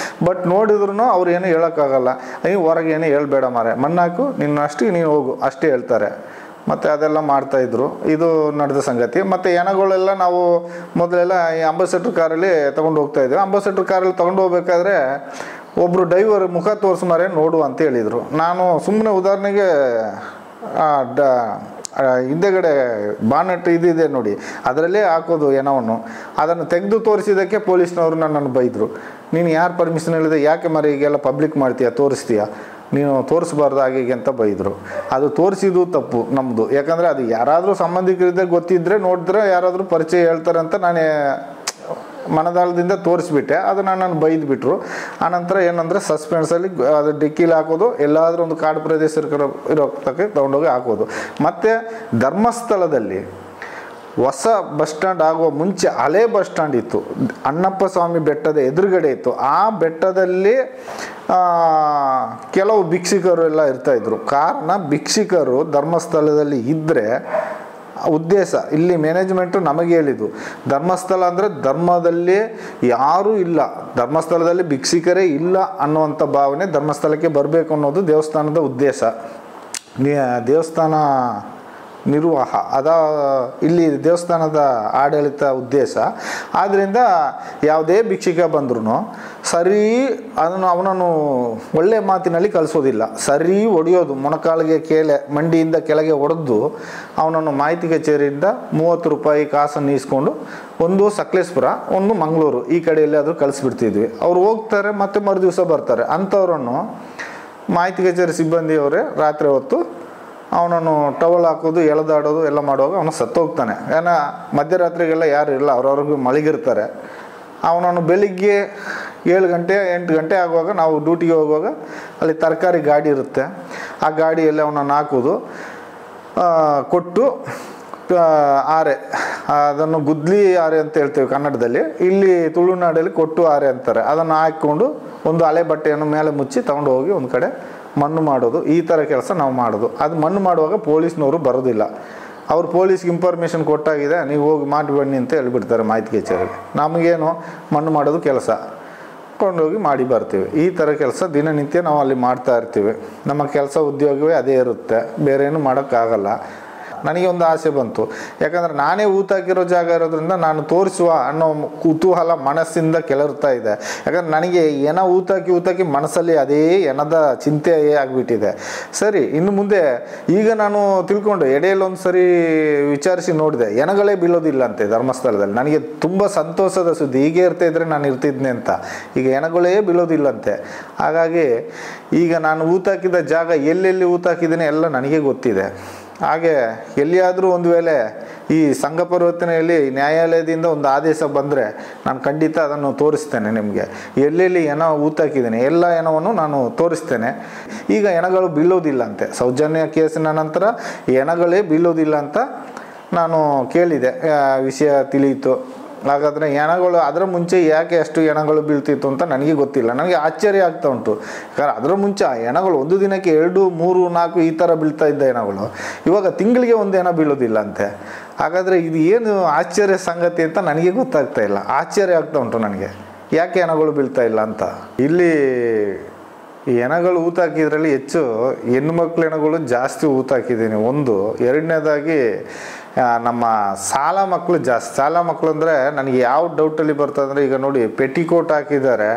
ಬಟ್ ನೋಡಿದ್ರು ಅವ್ರು ಏನು ಹೇಳೋಕ್ಕಾಗಲ್ಲ, ನೀವು ಹೊರಗೆ ಏನು ಹೇಳ್ಬೇಡ ಮಾರೆ, ಮಣ್ಣಾಕು, ನಿನ್ನಷ್ಟು ನೀನು ಹೋಗು ಅಷ್ಟೇ ಹೇಳ್ತಾರೆ. ಮತ್ತು ಅದೆಲ್ಲ ಮಾಡ್ತಾಯಿದ್ರು. ಇದು ನಡೆದ ಸಂಗತಿ. ಮತ್ತು ಏನಗಳೆಲ್ಲ ನಾವು ಮೊದಲೆಲ್ಲ ಈ ಅಂಬಾಸೆಡ್ರ್ ಕಾರಲ್ಲಿ ತೊಗೊಂಡು ಹೋಗ್ತಾಯಿದ್ವಿ. ಅಂಬಾಸೆಡ್ರ್ ಕಾರಲ್ಲಿ ತೊಗೊಂಡು ಹೋಗ್ಬೇಕಾದ್ರೆ ಒಬ್ಬರು ಡ್ರೈವರ್ ಮುಖ ತೋರಿಸು ಮಾರೆ ನೋಡು ಅಂತ ಹೇಳಿದರು. ನಾನು ಸುಮ್ಮನೆ ಉದಾಹರಣೆಗೆ ಹಿಂದೆಗಡೆ ಬಾನೆಟ್ ಇದಿದೆ ನೋಡಿ, ಅದರಲ್ಲೇ ಹಾಕೋದು ಏನವನ್ನು, ಅದನ್ನು ತೆಗೆದು ತೋರಿಸಿದ್ದಕ್ಕೆ ಪೊಲೀಸ್ನವರು ನನ್ನನ್ನು ಬೈದರು. ನೀನು ಯಾರು ಪರ್ಮಿಷನ್ ಹೇಳಿದೆ, ಯಾಕೆ ಮರಿ ಈಗೆಲ್ಲ ಪಬ್ಲಿಕ್ ಮಾಡ್ತೀಯಾ, ತೋರಿಸ್ತೀಯಾ, ನೀನು ತೋರಿಸ್ಬಾರ್ದು ಹಾಗೆ ಅಂತ ಬೈದರು. ಅದು ತೋರಿಸಿದ್ದು ತಪ್ಪು ನಮ್ಮದು. ಯಾಕಂದರೆ ಅದು ಯಾರಾದರೂ ಸಂಬಂಧಿಕರಿದ್ದರೆ ಗೊತ್ತಿದ್ದರೆ ನೋಡಿದ್ರೆ ಯಾರಾದರೂ ಪರಿಚಯ ಹೇಳ್ತಾರೆ ಅಂತ ನಾನೇ ಮನದಾಳದಿಂದ ತೋರಿಸ್ಬಿಟ್ಟೆ. ಅದು ನನ್ನನ್ನು ಬೈದುಬಿಟ್ರು. ಆನಂತರ ಏನಂದರೆ ಸಸ್ಪೆನ್ಸಲ್ಲಿ ಅದು ಡಿಕ್ಕಿಲಿ ಹಾಕೋದು, ಎಲ್ಲಾದರೂ ಒಂದು ಕಾಡು ಪ್ರದೇಶ ಇರೋ ತಕ್ಕೆ ತೊಗೊಂಡೋಗಿ ಹಾಕೋದು. ಮತ್ತು ಧರ್ಮಸ್ಥಳದಲ್ಲಿ ಹೊಸ ಬಸ್ ಸ್ಟ್ಯಾಂಡ್ ಆಗುವ ಮುಂಚೆ ಹಳೆ ಬಸ್ ಸ್ಟ್ಯಾಂಡ್ ಇತ್ತು, ಅಣ್ಣಪ್ಪ ಸ್ವಾಮಿ ಬೆಟ್ಟದ ಎದುರುಗಡೆ ಇತ್ತು. ಆ ಬೆಟ್ಟದಲ್ಲಿ ಕೆಲವು ಭಿಕ್ಷುಕರು ಎಲ್ಲ ಇರ್ತಾಯಿದ್ರು. ಕಾರಣ ಭಿಕ್ಷುಕರು ಧರ್ಮಸ್ಥಳದಲ್ಲಿ ಇದ್ದರೆ ಉದ್ದೇಶ, ಇಲ್ಲಿ ಮ್ಯಾನೇಜ್ಮೆಂಟು ನಮಗೆ ಹೇಳಿದ್ದು, ಧರ್ಮಸ್ಥಳ ಅಂದರೆ ಧರ್ಮದಲ್ಲಿ ಯಾರೂ ಇಲ್ಲ, ಧರ್ಮಸ್ಥಳದಲ್ಲಿ ಭಿಕ್ಷುಕರೇ ಇಲ್ಲ ಅನ್ನುವಂಥ ಭಾವನೆ, ಧರ್ಮಸ್ಥಳಕ್ಕೆ ಬರಬೇಕು ಅನ್ನೋದು ದೇವಸ್ಥಾನದ ಉದ್ದೇಶ, ದೇವಸ್ಥಾನ ನಿರ್ವಾಹ ಇಲ್ಲಿ ದೇವಸ್ಥಾನದ ಆಡಳಿತ ಉದ್ದೇಶ. ಆದ್ದರಿಂದ ಯಾವುದೇ ಭಿಕ್ಷುಕ ಬಂದ್ರೂ ಸರಿ ಅವನನ್ನು ಒಳ್ಳೆ ಮಾತಿನಲ್ಲಿ ಕಳಿಸೋದಿಲ್ಲ, ಸರಿ ಹೊಡೆಯೋದು, ಮೊಣಕಾಲಿಗೆ ಮಂಡಿಯಿಂದ ಕೆಳಗೆ ಹೊಡೆದು ಅವನನ್ನು ಮಾಹಿತಿ ಕಚೇರಿಯಿಂದ 30 ರೂಪಾಯಿ ಕಾಸನ್ನು ಈಸ್ಕೊಂಡು ಒಂದು ಸಕಲೇಶ್ಪುರ, ಒಂದು ಮಂಗಳೂರು, ಈ ಕಡೆಯಲ್ಲಿ ಆದರೂ ಕಳಿಸ್ಬಿಡ್ತಿದ್ವಿ. ಅವ್ರು ಹೋಗ್ತಾರೆ, ಮತ್ತೆ ಮರುದಿವಸ ಬರ್ತಾರೆ. ಅಂಥವ್ರನ್ನು ಮಾಹಿತಿ ಕಚೇರಿ ಸಿಬ್ಬಂದಿಯವರೇ ರಾತ್ರಿ ಹೊತ್ತು ಅವನನ್ನು ಟವಲ್ ಹಾಕೋದು, ಎಳೆದಾಡೋದು ಎಲ್ಲ ಮಾಡುವಾಗ ಅವನು ಸತ್ತೋಗ್ತಾನೆ. ಏನ ಮಧ್ಯರಾತ್ರಿಗೆಲ್ಲ ಯಾರು ಇಲ್ಲ, ಅವ್ರವ್ರಿಗೂ ಮಲಗಿರ್ತಾರೆ. ಅವನನ್ನು ಬೆಳಿಗ್ಗೆ 7 ಗಂಟೆ 8 ಗಂಟೆ ಆಗುವಾಗ ನಾವು ಡ್ಯೂಟಿಗೆ ಹೋಗುವಾಗ ಅಲ್ಲಿ ತರಕಾರಿ ಗಾಡಿ ಇರುತ್ತೆ, ಆ ಗಾಡಿಯಲ್ಲಿ ಅವನನ್ನು ಹಾಕೋದು, ಕೊಟ್ಟು ಆರೆ, ಅದನ್ನು ಗುದ್ಲಿ ಆರೆ ಅಂತ ಹೇಳ್ತೇವೆ ಕನ್ನಡದಲ್ಲಿ, ಇಲ್ಲಿ ತುಳುನಾಡಲ್ಲಿ ಕೊಟ್ಟು ಆರೆ ಅಂತಾರೆ. ಅದನ್ನು ಹಾಕ್ಕೊಂಡು ಒಂದು ಹಳೆ ಬಟ್ಟೆಯನ್ನು ಮೇಲೆ ಮುಚ್ಚಿ ತಗೊಂಡು ಹೋಗಿ ಒಂದು ಕಡೆ ಮಣ್ಣು ಮಾಡೋದು. ಈ ಥರ ಕೆಲಸ ನಾವು ಮಾಡೋದು. ಅದು ಮಣ್ಣು ಮಾಡುವಾಗ ಪೊಲೀಸ್ನವರು ಬರೋದಿಲ್ಲ. ಅವ್ರು ಪೊಲೀಸ್ಗೆ ಇನ್ಫಾರ್ಮೇಷನ್ ಕೊಟ್ಟಾಗಿದೆ, ನೀವು ಹೋಗಿ ಮಾಡಿ ಬನ್ನಿ ಅಂತ ಹೇಳ್ಬಿಡ್ತಾರೆ ಮಾಹಿತಿ ಕಚೇರಿಗೆ. ನಮಗೇನು ಮಣ್ಣು ಮಾಡೋದು ಕೆಲಸ, ಕೊಂಡೋಗಿ ಮಾಡಿ ಬರ್ತೀವಿ. ಈ ಥರ ಕೆಲಸ ದಿನನಿತ್ಯ ನಾವು ಅಲ್ಲಿ ಮಾಡ್ತಾ ಇರ್ತೀವಿ. ನಮ್ಮ ಕೆಲಸ ಉದ್ಯೋಗವೇ ಅದೇ ಇರುತ್ತೆ, ಬೇರೆ ಏನು ಮಾಡೋಕ್ಕಾಗಲ್ಲ. ನನಗೆ ಒಂದು ಆಸೆ ಬಂತು, ಯಾಕಂದರೆ ನಾನೇ ಊತಾಕಿರೋ ಜಾಗ ಇರೋದ್ರಿಂದ ನಾನು ತೋರಿಸುವ ಅನ್ನೋ ಕುತೂಹಲ ಮನಸ್ಸಿಂದ ಕೆಳರ್ತಾ ಇದೆ. ಯಾಕಂದರೆ ನನಗೆ ಏನ ಊತಾಕಿ ಮನಸ್ಸಲ್ಲಿ ಅದೇ ಏನದ ಚಿಂತೆಯೇ ಆಗಿಬಿಟ್ಟಿದೆ. ಸರಿ, ಇನ್ನು ಮುಂದೆ ಈಗ ನಾನು ತಿಳ್ಕೊಂಡು ಎಡೆಯಲ್ಲೊಂದು ಸರಿ ವಿಚಾರಿಸಿ ನೋಡಿದೆ, ಎನಗಳೇ ಬೀಳೋದಿಲ್ಲ ಅಂತೆ ಧರ್ಮಸ್ಥಳದಲ್ಲಿ. ನನಗೆ ತುಂಬ ಸಂತೋಷದ ಸುದ್ದಿ, ಹೀಗೆ ಇರ್ತಾ ಇದ್ರೆ ನಾನು ಇರ್ತಿದ್ನೆ ಅಂತ. ಈಗ ಎನಗಳೇ ಬೀಳೋದಿಲ್ಲಂತೆ. ಹಾಗಾಗಿ ಈಗ ನಾನು ಊತಾಕಿದ ಜಾಗ ಎಲ್ಲೆಲ್ಲಿ ಊತಾಕಿದ್ದೀನಿ ಎಲ್ಲ ನನಗೆ ಗೊತ್ತಿದೆ. ಹಾಗೆ ಎಲ್ಲಿಯಾದರೂ ಒಂದು ವೇಳೆ ಈ ಸಂಘ ಪರಿವರ್ತನೆಯಲ್ಲಿ ನ್ಯಾಯಾಲಯದಿಂದ ಒಂದು ಆದೇಶ ಬಂದರೆ ನಾನು ಖಂಡಿತ ಅದನ್ನು ತೋರಿಸ್ತೇನೆ ನಿಮಗೆ. ಎಲ್ಲೆಲ್ಲಿ ಹೆಣ ಊತಾಕಿದ್ದೀನಿ ಎಲ್ಲ ಹೆಣವನ್ನು ನಾನು ತೋರಿಸ್ತೇನೆ. ಈಗ ಹೆಣಗಳು ಬೀಳೋದಿಲ್ಲ ಅಂತೆ, ಸೌಜನ್ಯ ಕೇಸಿನ ನಂತರ ಹೆಣಗಳೇ ಬೀಳೋದಿಲ್ಲ ಅಂತ ನಾನು ಕೇಳಿದೆ, ವಿಷಯ ತಿಳಿಯಿತು. ಹಾಗಾದರೆ ಹೆಣಗಳು ಅದರ ಮುಂಚೆ ಯಾಕೆ ಅಷ್ಟು ಹೆಣಗಳು ಬೀಳ್ತಿತ್ತು ಅಂತ ನನಗೆ ಗೊತ್ತಿಲ್ಲ. ನನಗೆ ಆಶ್ಚರ್ಯ ಆಗ್ತಾ ಉಂಟು. ಯಾಕಂದ್ರೆ ಅದರ ಮುಂಚೆ ಹೆಣಗಳು ಒಂದು ದಿನಕ್ಕೆ 2, 3, 4 ಈ ಥರ ಬೀಳ್ತಾ ಇದ್ದ ಹೆಣಗಳು ಇವಾಗ ತಿಂಗಳಿಗೆ ಒಂದು ಹೆಣ ಬೀಳೋದಿಲ್ಲ ಅಂತೆ. ಹಾಗಾದರೆ ಇದು ಏನು ಆಶ್ಚರ್ಯ ಸಂಗತಿ ಅಂತ ನನಗೆ ಗೊತ್ತಾಗ್ತಾ ಇಲ್ಲ. ಆಶ್ಚರ್ಯ ಆಗ್ತಾ ಉಂಟು ನನಗೆ, ಯಾಕೆ ಹೆಣಗಳು ಬೀಳ್ತಾ ಇಲ್ಲ ಅಂತ. ಇಲ್ಲಿ ಈ ಹೆಣಗಳು ಊತಾಕಿದ್ರಲ್ಲಿ ಹೆಚ್ಚು ಹೆಣ್ಣು ಮಕ್ಕಳ ಹೆಣಗಳು ಜಾಸ್ತಿ ಊತಾಕಿದ್ದೀನಿ ಒಂದು. ಎರಡನೇದಾಗಿ ನಮ್ಮ ಸಾಲ ಮಕ್ಕಳು ಜಾಸ್ತಿ. ಸಾಲ ಮಕ್ಕಳು ಅಂದರೆ ನನಗೆ ಯಾವ ಡೌಟಲ್ಲಿ ಬರ್ತದಂದರೆ, ಈಗ ನೋಡಿ ಪೆಟಿಕೋಟ್ ಹಾಕಿದ್ದಾರೆ,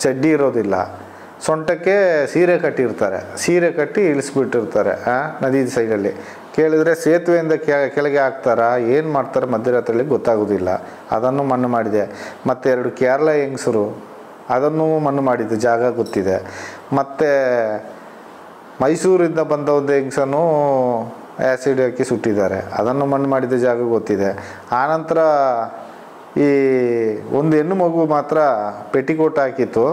ಚಡ್ಡಿ ಇರೋದಿಲ್ಲ, ಸೊಂಟಕ್ಕೆ ಸೀರೆ ಕಟ್ಟಿರ್ತಾರೆ, ಸೀರೆ ಕಟ್ಟಿ ಇಳಿಸ್ಬಿಟ್ಟಿರ್ತಾರೆ ನದಿ ಸೈಡಲ್ಲಿ. ಕೇಳಿದರೆ ಸೇತುವೆಯಿಂದ ಕೆಳಗೆ ಹಾಕ್ತಾರಾ ಏನು ಮಾಡ್ತಾರೆ ಮಧ್ಯರಾತ್ರಿಯಲ್ಲಿ ಗೊತ್ತಾಗೋದಿಲ್ಲ. ಅದನ್ನು ಮಣ್ಣು ಮಾಡಿದೆ. ಮತ್ತು 2 ಕೇರಳ ಹೆಂಗಸರು ಅದನ್ನು ಮಣ್ಣು ಮಾಡಿದ್ದು ಜಾಗ ಗೊತ್ತಿದೆ. ಮತ್ತು ಮೈಸೂರಿಂದ ಬಂದ ಒಂದು ಹೆಂಗಸನ್ನು ಆ್ಯಸಿಡ್ ಹಾಕಿ ಸುಟ್ಟಿದ್ದಾರೆ, ಅದನ್ನು ಮಣ್ಣು ಮಾಡಿದ ಜಾಗ ಗೊತ್ತಿದೆ. ಆನಂತರ ಈ ಒಂದು ಹೆಣ್ಣು ಮಗು ಮಾತ್ರ ಪೆಟಿಕೋಟ್ ಹಾಕಿತ್ತು,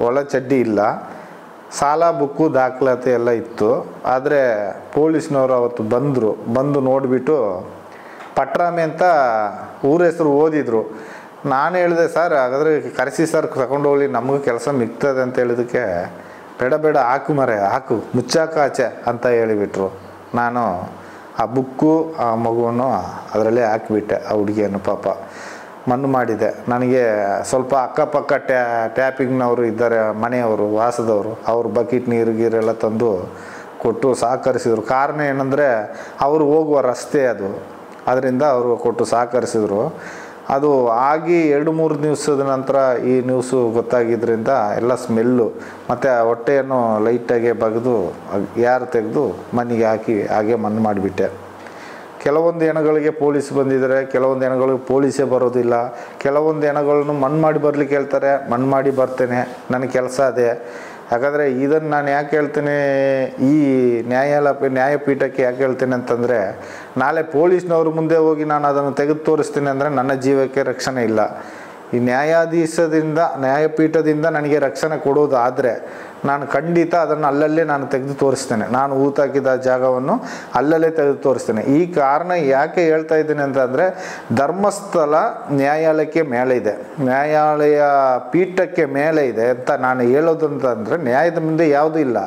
ಒಳ ಚಡ್ಡಿ ಇಲ್ಲ, ಸಾಲ ಬುಕ್ಕು ದಾಖಲಾತಿ ಎಲ್ಲ ಇತ್ತು. ಆದರೆ ಪೊಲೀಸ್ನವರು ಅವತ್ತು ಬಂದು ನೋಡಿಬಿಟ್ಟು ಪಟ್ರಾಮಿ ಅಂತ ಊರ ಹೆಸರು ಓದಿದ್ರು. ನಾನು ಹೇಳಿದೆ, ಸರ್ ಹಾಗಾದರೆ ಕರೆಸಿ ಸರ್ ತಗೊಂಡೋಗ್ಲಿ, ನಮಗೂ ಕೆಲಸ ಮಿಗ್ತದೆ ಅಂತ ಹೇಳಿದಕ್ಕೆ, ಬೇಡ ಹಾಕು ಮರೆ ಹಾಕು ಮುಚ್ಚಾಕ ಆಚೆ ಅಂತ ಹೇಳಿಬಿಟ್ರು. ನಾನು ಆ ಬುಕ್ಕು ಆ ಮಗುವನ್ನು ಅದರಲ್ಲೇ ಹಾಕಿಬಿಟ್ಟೆ. ಆ ಹುಡುಗಿಯನ್ನು ಪಾಪ ಮಣ್ಣು ಮಾಡಿದೆ. ನನಗೆ ಸ್ವಲ್ಪ ಅಕ್ಕಪಕ್ಕ ಟ್ಯಾಪಿಂಗ್ನವರು ಇದ್ದಾರೆ, ಮನೆಯವರು ವಾಸದವರು, ಅವರು ಬಕೆಟ್ ನೀರು ಗೀರೆಲ್ಲ ತಂದು ಕೊಟ್ಟು ಸಹಕರಿಸಿದರು. ಕಾರಣ ಏನಂದರೆ ಅವರು ಹೋಗುವ ರಸ್ತೆ ಅದು, ಅದರಿಂದ ಅವರು ಕೊಟ್ಟು ಸಹಕರಿಸಿದರು. ಅದು ಆಗಿ 2-3 ದಿವಸದ ನಂತರ ಈ ನ್ಯೂಸು ಗೊತ್ತಾಗಿದ್ದರಿಂದ ಎಲ್ಲ ಸ್ಮೆಲ್ಲು ಮತ್ತು ಹೊಟ್ಟೆಯನ್ನು ಲೈಟಾಗೆ ಬಗೆದು ಯಾರು ತೆಗೆದು ಮಣ್ಣಿಗೆ ಹಾಕಿ ಹಾಗೆ ಮಣ್ಣು ಮಾಡಿಬಿಟ್ಟೆ. ಕೆಲವೊಂದು ಹೆಣಗಳಿಗೆ ಪೊಲೀಸ್ ಬಂದಿದ್ದಾರೆ, ಕೆಲವೊಂದು ಹೆಣಗಳಿಗೆ ಪೊಲೀಸೇ ಬರೋದಿಲ್ಲ. ಕೆಲವೊಂದು ಹೆಣಗಳನ್ನು ಮಣ್ಣು ಮಾಡಿ ಬರಲಿಕ್ಕೆ ಹೇಳ್ತಾರೆ, ಮಣ್ಣು ಮಾಡಿ ಬರ್ತೇನೆ, ನನಗೆ ಕೆಲಸ ಅದೇ. ಯಾಕಂದರೆ ಇದನ್ನು ನಾನು ಯಾಕೆ ಹೇಳ್ತೇನೆ, ಈ ನ್ಯಾಯಪೀಠಕ್ಕೆ ಯಾಕೆ ಹೇಳ್ತೇನೆ ಅಂತಂದರೆ, ನಾಳೆ ಪೊಲೀಸ್ನವ್ರ ಮುಂದೆ ಹೋಗಿ ನಾನು ಅದನ್ನು ತೆಗೆದು ತೋರಿಸ್ತೀನಿ ಅಂದರೆ ನನ್ನ ಜೀವಕ್ಕೆ ರಕ್ಷಣೆ ಇಲ್ಲ. ಈ ನ್ಯಾಯಪೀಠದಿಂದ ನನಗೆ ರಕ್ಷಣೆ ಕೊಡೋದಾದರೆ ನಾನು ಖಂಡಿತ ಅದನ್ನು ಅಲ್ಲಲ್ಲೇ ನಾನು ತೆಗೆದು ತೋರಿಸ್ತೇನೆ. ನಾನು ಊತಾಕಿದ ಜಾಗವನ್ನು ಅಲ್ಲಲ್ಲೇ ತೆಗೆದು ತೋರಿಸ್ತೇನೆ. ಈ ಕಾರಣ ಯಾಕೆ ಹೇಳ್ತಾ ಇದ್ದೀನಿ ಅಂತಂದರೆ, ಧರ್ಮಸ್ಥಳ ನ್ಯಾಯಾಲಯಕ್ಕೆ ಮೇಲೆ ಇದೆ, ನ್ಯಾಯಾಲಯ ಪೀಠಕ್ಕೆ ಮೇಲೆ ಇದೆ ಅಂತ ನಾನು ಹೇಳೋದು ಅಂತಂದರೆ, ನ್ಯಾಯದ ಮುಂದೆ ಯಾವುದೂ ಇಲ್ಲ.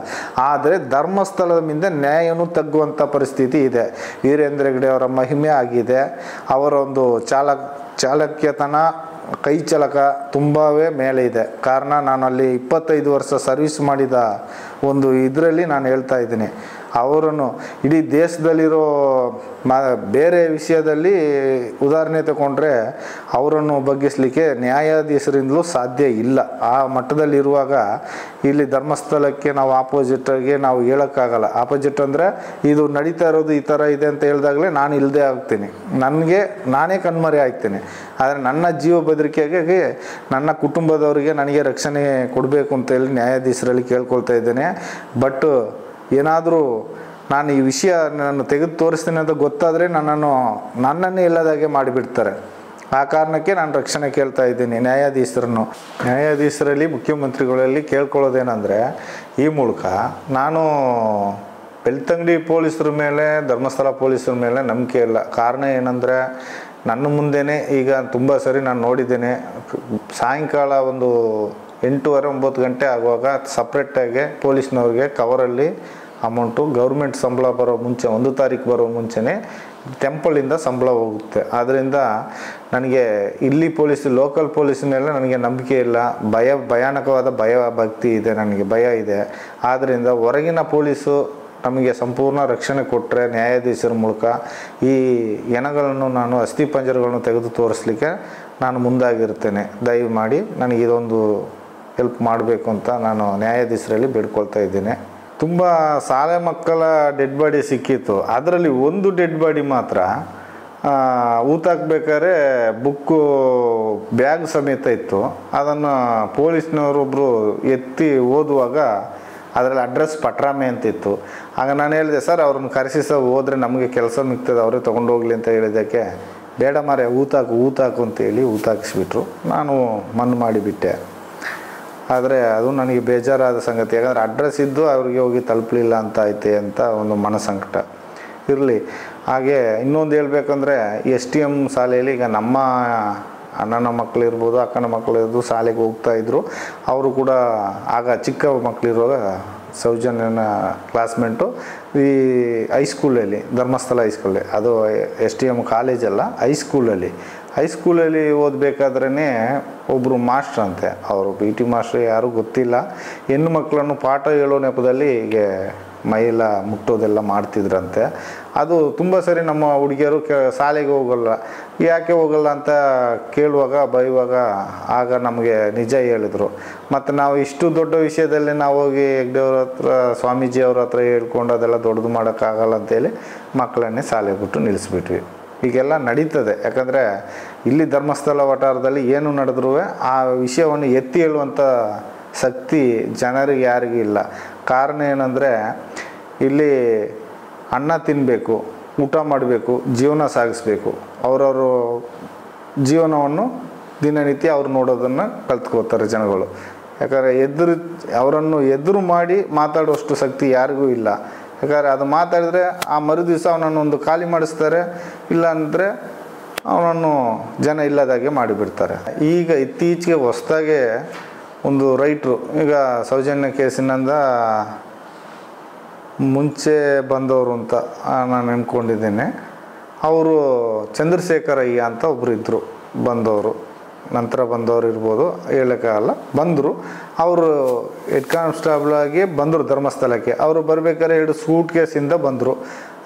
ಆದರೆ ಧರ್ಮಸ್ಥಳದ ಮುಂದೆ ನ್ಯಾಯನೂ ತಗ್ಗುವಂಥ ಪರಿಸ್ಥಿತಿ ಇದೆ. ವೀರೇಂದ್ರ ಹೆಗ್ಗಡೆ ಅವರ ಮಹಿಮೆ ಆಗಿದೆ. ಅವರ ಒಂದು ಚಾಲಕ್ಯತನ, ಕೈ ಚಳಕ ತುಂಬವೇ ಮೇಲೆ ಇದೆ. ಕಾರಣ ನಾನು ಅಲ್ಲಿ 25 ವರ್ಷ ಸರ್ವಿಸ್ ಮಾಡಿದ ಒಂದು ಇದರಲ್ಲಿ ನಾನು ಹೇಳ್ತಾ ಇದ್ದೀನಿ. ಅವರನ್ನು ಇಡೀ ದೇಶದಲ್ಲಿರೋ ಬೇರೆ ವಿಷಯದಲ್ಲಿ ಉದಾಹರಣೆ ತಗೊಂಡ್ರೆ ಅವರನ್ನು ಬಗ್ಗಿಸಲಿಕ್ಕೆ ನ್ಯಾಯಾಧೀಶರಿಂದಲೂ ಸಾಧ್ಯ ಇಲ್ಲ. ಆ ಮಟ್ಟದಲ್ಲಿರುವಾಗ ಇಲ್ಲಿ ಧರ್ಮಸ್ಥಳಕ್ಕೆ ನಾವು ಆಪೋಸಿಟಾಗಿ ನಾವು ಹೇಳೋಕ್ಕಾಗಲ್ಲ. ಆಪೋಸಿಟ್ ಅಂದರೆ ಇದು ನಡೀತಾ ಇರೋದು ಈ ಥರ ಇದೆ ಅಂತ ಹೇಳಿದಾಗಲೇ ನಾನು ಇಲ್ಲದೆ ಆಗ್ತೀನಿ, ನಾನೇ ಕಣ್ಮರೆ ಆಗ್ತೀನಿ. ಆದರೆ ನನ್ನ ಜೀವ ಬೆದರಿಕೆಗೆ ನನ್ನ ಕುಟುಂಬದವರಿಗೆ ನನಗೆ ರಕ್ಷಣೆ ಕೊಡಬೇಕು ಅಂತ ಹೇಳಿ ನ್ಯಾಯಾಧೀಶರಲ್ಲಿ ಕೇಳ್ಕೊಳ್ತಾ ಇದ್ದೇನೆ. ಬಟ್ ಏನಾದರೂ ನಾನು ಈ ವಿಷಯ ನಾನು ತೆಗೆದು ತೋರಿಸ್ತೀನಿ ಅಂತ ಗೊತ್ತಾದರೆ ನನ್ನನ್ನೇ ಇಲ್ಲದಾಗೆ ಮಾಡಿಬಿಡ್ತಾರೆ. ಆ ಕಾರಣಕ್ಕೆ ನಾನು ರಕ್ಷಣೆ ಕೇಳ್ತಾ ಇದ್ದೀನಿ ನ್ಯಾಯಾಧೀಶರಲ್ಲಿ, ಮುಖ್ಯಮಂತ್ರಿಗಳಲ್ಲಿ ಕೇಳ್ಕೊಳ್ಳೋದೇನೆಂದರೆ, ಈ ಮೂಲಕ ನಾನು ಬೆಳ್ತಂಗಡಿ ಪೊಲೀಸರ ಮೇಲೆ, ಧರ್ಮಸ್ಥಳ ಪೊಲೀಸರ ಮೇಲೆ ನಂಬಿಕೆ ಇಲ್ಲ. ಕಾರಣ ಏನಂದರೆ, ನನ್ನ ಮುಂದೆನೇ ಈಗ ತುಂಬ ಸರಿ ನಾನು ನೋಡಿದ್ದೇನೆ, ಸಾಯಂಕಾಲ ಒಂದು 8:30-9 ಗಂಟೆ ಆಗುವಾಗ ಸಪ್ರೇಟಾಗಿ ಪೊಲೀಸ್ನವ್ರಿಗೆ ಕವರಲ್ಲಿ ಅಮೌಂಟು ಗೌರ್ಮೆಂಟ್ ಸಂಬಳ ಬರೋ ಮುಂಚೆ 1 ತಾರೀಕು ಬರೋ ಮುಂಚೆನೇ ಟೆಂಪಲಿಂದ ಸಂಬಳ ಹೋಗುತ್ತೆ. ಆದ್ದರಿಂದ ನನಗೆ ಇಲ್ಲಿ ಲೋಕಲ್ ಪೊಲೀಸಿನೆಲ್ಲ ನನಗೆ ನಂಬಿಕೆ ಇಲ್ಲ. ಭಯಾನಕವಾದ ಭಕ್ತಿ ಇದೆ, ನನಗೆ ಭಯ ಇದೆ. ಆದ್ದರಿಂದ ಹೊರಗಿನ ಪೊಲೀಸು ನಮಗೆ ಸಂಪೂರ್ಣ ರಕ್ಷಣೆ ಕೊಟ್ಟರೆ ನ್ಯಾಯಾಧೀಶರ ಮೂಲಕ ಈ ಹೆಣಗಳನ್ನು ನಾನು ಅಸ್ಥಿಪಂಜರಗಳನ್ನು ತೆಗೆದು ತೋರಿಸ್ಲಿಕ್ಕೆ ನಾನು ಮುಂದಾಗಿರ್ತೇನೆ. ದಯಮಾಡಿ ನನಗೆ ಇದೊಂದು ಹೆಲ್ಪ್ ಮಾಡಬೇಕು ಅಂತ ನಾನು ನ್ಯಾಯಾಧೀಶರಲ್ಲಿ ಬೇಡ್ಕೊಳ್ತಾ ಇದ್ದೇನೆ. ತುಂಬ ಶಾಲೆ ಮಕ್ಕಳ ಡೆಡ್ ಬಾಡಿ ಸಿಕ್ಕಿತ್ತು. ಅದರಲ್ಲಿ ಒಂದು ಡೆಡ್ ಬಾಡಿ ಮಾತ್ರ ಊತಾಕ್ಬೇಕಾದ್ರೆ ಬುಕ್ಕು ಬ್ಯಾಗ್ ಸಮೇತ ಇತ್ತು. ಅದನ್ನು ಪೊಲೀಸ್ನವರೊಬ್ಬರು ಎತ್ತಿ ಓದುವಾಗ ಅದರಲ್ಲಿ ಅಡ್ರೆಸ್ ಪಟ್ರಾಮೆ ಅಂತಿತ್ತು. ಆಗ ನಾನು ಹೇಳಿದೆ, ಸರ್ ಅವ್ರನ್ನ ಕರೆಸಿ ಸರ್, ಹೋದರೆ ನಮಗೆ ಕೆಲಸ ಮಿಗ್ತದೆ, ಅವರೇ ತೊಗೊಂಡೋಗ್ಲಿ ಅಂತ ಹೇಳಿದ್ದಕ್ಕೆ, ಬೇಡ ಮಾರೆ ಊತಾಕು ಅಂತೇಳಿ ಊತಾಕಿಸ್ಬಿಟ್ರು. ನಾನು ಮಣ್ಣು ಮಾಡಿಬಿಟ್ಟೆ. ಆದರೆ ಅದು ನನಗೆ ಬೇಜಾರಾದ ಸಂಗತಿ. ಯಾಕಂದರೆ ಅಡ್ರೆಸ್ ಇದ್ದು ಅವ್ರಿಗೆ ಹೋಗಿ ತಲುಪಲಿಲ್ಲ ಅಂತ ಐತೆ ಅಂತ ಒಂದು ಮನಸಂಕಟ ಇರಲಿ. ಹಾಗೆ ಇನ್ನೊಂದು ಹೇಳ್ಬೇಕಂದ್ರೆ, STM ಶಾಲೆಯಲ್ಲಿ ಈಗ ನಮ್ಮ ಅಣ್ಣನ ಮಕ್ಕಳು ಇರ್ಬೋದು, ಅಕ್ಕನ ಮಕ್ಕಳು ಇರ್ಬೋದು, ಶಾಲೆಗೆ ಹೋಗ್ತಾಯಿದ್ರು. ಅವರು ಕೂಡ ಆಗ ಚಿಕ್ಕ ಮಕ್ಕಳಿರುವಾಗ ಸೌಜನ್ಯನ ಕ್ಲಾಸ್ಮೇಟು ಈ ಹೈಸ್ಕೂಲಲ್ಲಿ, ಧರ್ಮಸ್ಥಳ ಹೈಸ್ಕೂಲಲ್ಲಿ, ಅದು STM ಕಾಲೇಜಲ್ಲ, ಹೈಸ್ಕೂಲಲ್ಲಿ ಓದಬೇಕಾದ್ರೇ ಒಬ್ಬರು ಮಾಸ್ಟ್ರಂತೆ, ಅವರು PT ಮಾಸ್ಟ್ರು ಯಾರೂ ಗೊತ್ತಿಲ್ಲ, ಹೆಣ್ಣು ಮಕ್ಕಳನ್ನು ಪಾಠ ಹೇಳೋ ನೆಪದಲ್ಲಿ ಹೀಗೆ ಮೈಯೆಲ್ಲ ಮುಟ್ಟೋದೆಲ್ಲ ಮಾಡ್ತಿದ್ರಂತೆ. ಅದು ತುಂಬ ಸರಿ ನಮ್ಮ ಹುಡುಗಿಯರು ಶಾಲೆಗೆ ಹೋಗಲ್ಲ, ಯಾಕೆ ಹೋಗಲ್ಲ ಅಂತ ಕೇಳುವಾಗ ಬೈಯುವಾಗ ಆಗ ನಮಗೆ ನಿಜ ಹೇಳಿದರು. ಮತ್ತು ನಾವು ಇಷ್ಟು ದೊಡ್ಡ ವಿಷಯದಲ್ಲಿ ನಾವು ಹೋಗಿ ಹೆಗ್ಡೆಯವ್ರ ಹತ್ರ, ಸ್ವಾಮೀಜಿಯವ್ರ ಹತ್ರ ಹೇಳ್ಕೊಂಡು ಅದೆಲ್ಲ ದೊಡ್ಡದು ಮಾಡೋಕ್ಕಾಗಲ್ಲ ಅಂತೇಳಿ ಮಕ್ಕಳನ್ನೇ ಶಾಲೆಗೆ ಬಿಟ್ಟು ನಿಲ್ಲಿಸ್ಬಿಟ್ವಿ. ಹೀಗೆಲ್ಲ ನಡೀತದೆ. ಯಾಕಂದರೆ ಇಲ್ಲಿ ಧರ್ಮಸ್ಥಳ ವಠಾರದಲ್ಲಿ ಏನು ನಡೆದ್ರೂ ಆ ವಿಷಯವನ್ನು ಎತ್ತಿ ಹೇಳುವಂಥ ಶಕ್ತಿ ಜನರಿಗೆ ಯಾರಿಗೂ ಇಲ್ಲ. ಕಾರಣ ಏನಂದರೆ, ಇಲ್ಲಿ ಅನ್ನ ತಿನ್ನಬೇಕು, ಊಟ ಮಾಡಬೇಕು, ಜೀವನ ಸಾಗಿಸ್ಬೇಕು. ಅವರವರು ಜೀವನವನ್ನು ದಿನನಿತ್ಯ ಅವ್ರು ನೋಡೋದನ್ನು ಕಲ್ತ್ಕೋತಾರೆ ಜನಗಳು. ಯಾಕಂದರೆ ಅವರನ್ನು ಎದುರು ಮಾಡಿ ಮಾತಾಡುವಷ್ಟು ಶಕ್ತಿ ಯಾರಿಗೂ ಇಲ್ಲ. ಯಾಕಂದರೆ ಅದು ಮಾತಾಡಿದರೆ ಆ ಮರು ದಿವಸ ಅವನನ್ನು ಖಾಲಿ ಮಾಡಿಸ್ತಾರೆ, ಇಲ್ಲ ಅಂದರೆ ಅವನನ್ನು ಜನ ಇಲ್ಲದಾಗೆ ಮಾಡಿಬಿಡ್ತಾರೆ. ಈಗ ಇತ್ತೀಚೆಗೆ ಹೊಸದಾಗೆ ಒಂದು ರೈಟ್ರು, ಈಗ ಸೌಜನ್ಯ ಕೇಸಿನಿಂದ ಮುಂಚೆ ಬಂದವರು ಅಂತ ನಾನು ಅಂದ್ಕೊಂಡಿದ್ದೇನೆ, ಅವರು ಚಂದ್ರಶೇಖರಯ್ಯ ಅಂತ ಒಬ್ಬರು ಇದ್ದರು, ಬಂದವರು, ನಂತರ ಬಂದವರು ಇರ್ಬೋದು, ಹೇಳೋಕ್ಕಾಗಲ್ಲ, ಬಂದರು. ಅವರು ಹೆಡ್ ಕಾನ್ಸ್ಟೇಬಲ್ ಆಗಿ ಬಂದರು ಧರ್ಮಸ್ಥಳಕ್ಕೆ. ಅವರು ಬರಬೇಕಾದ್ರೆ 2 ಸೂಟ್ ಕೇಸಿಂದ ಬಂದರು.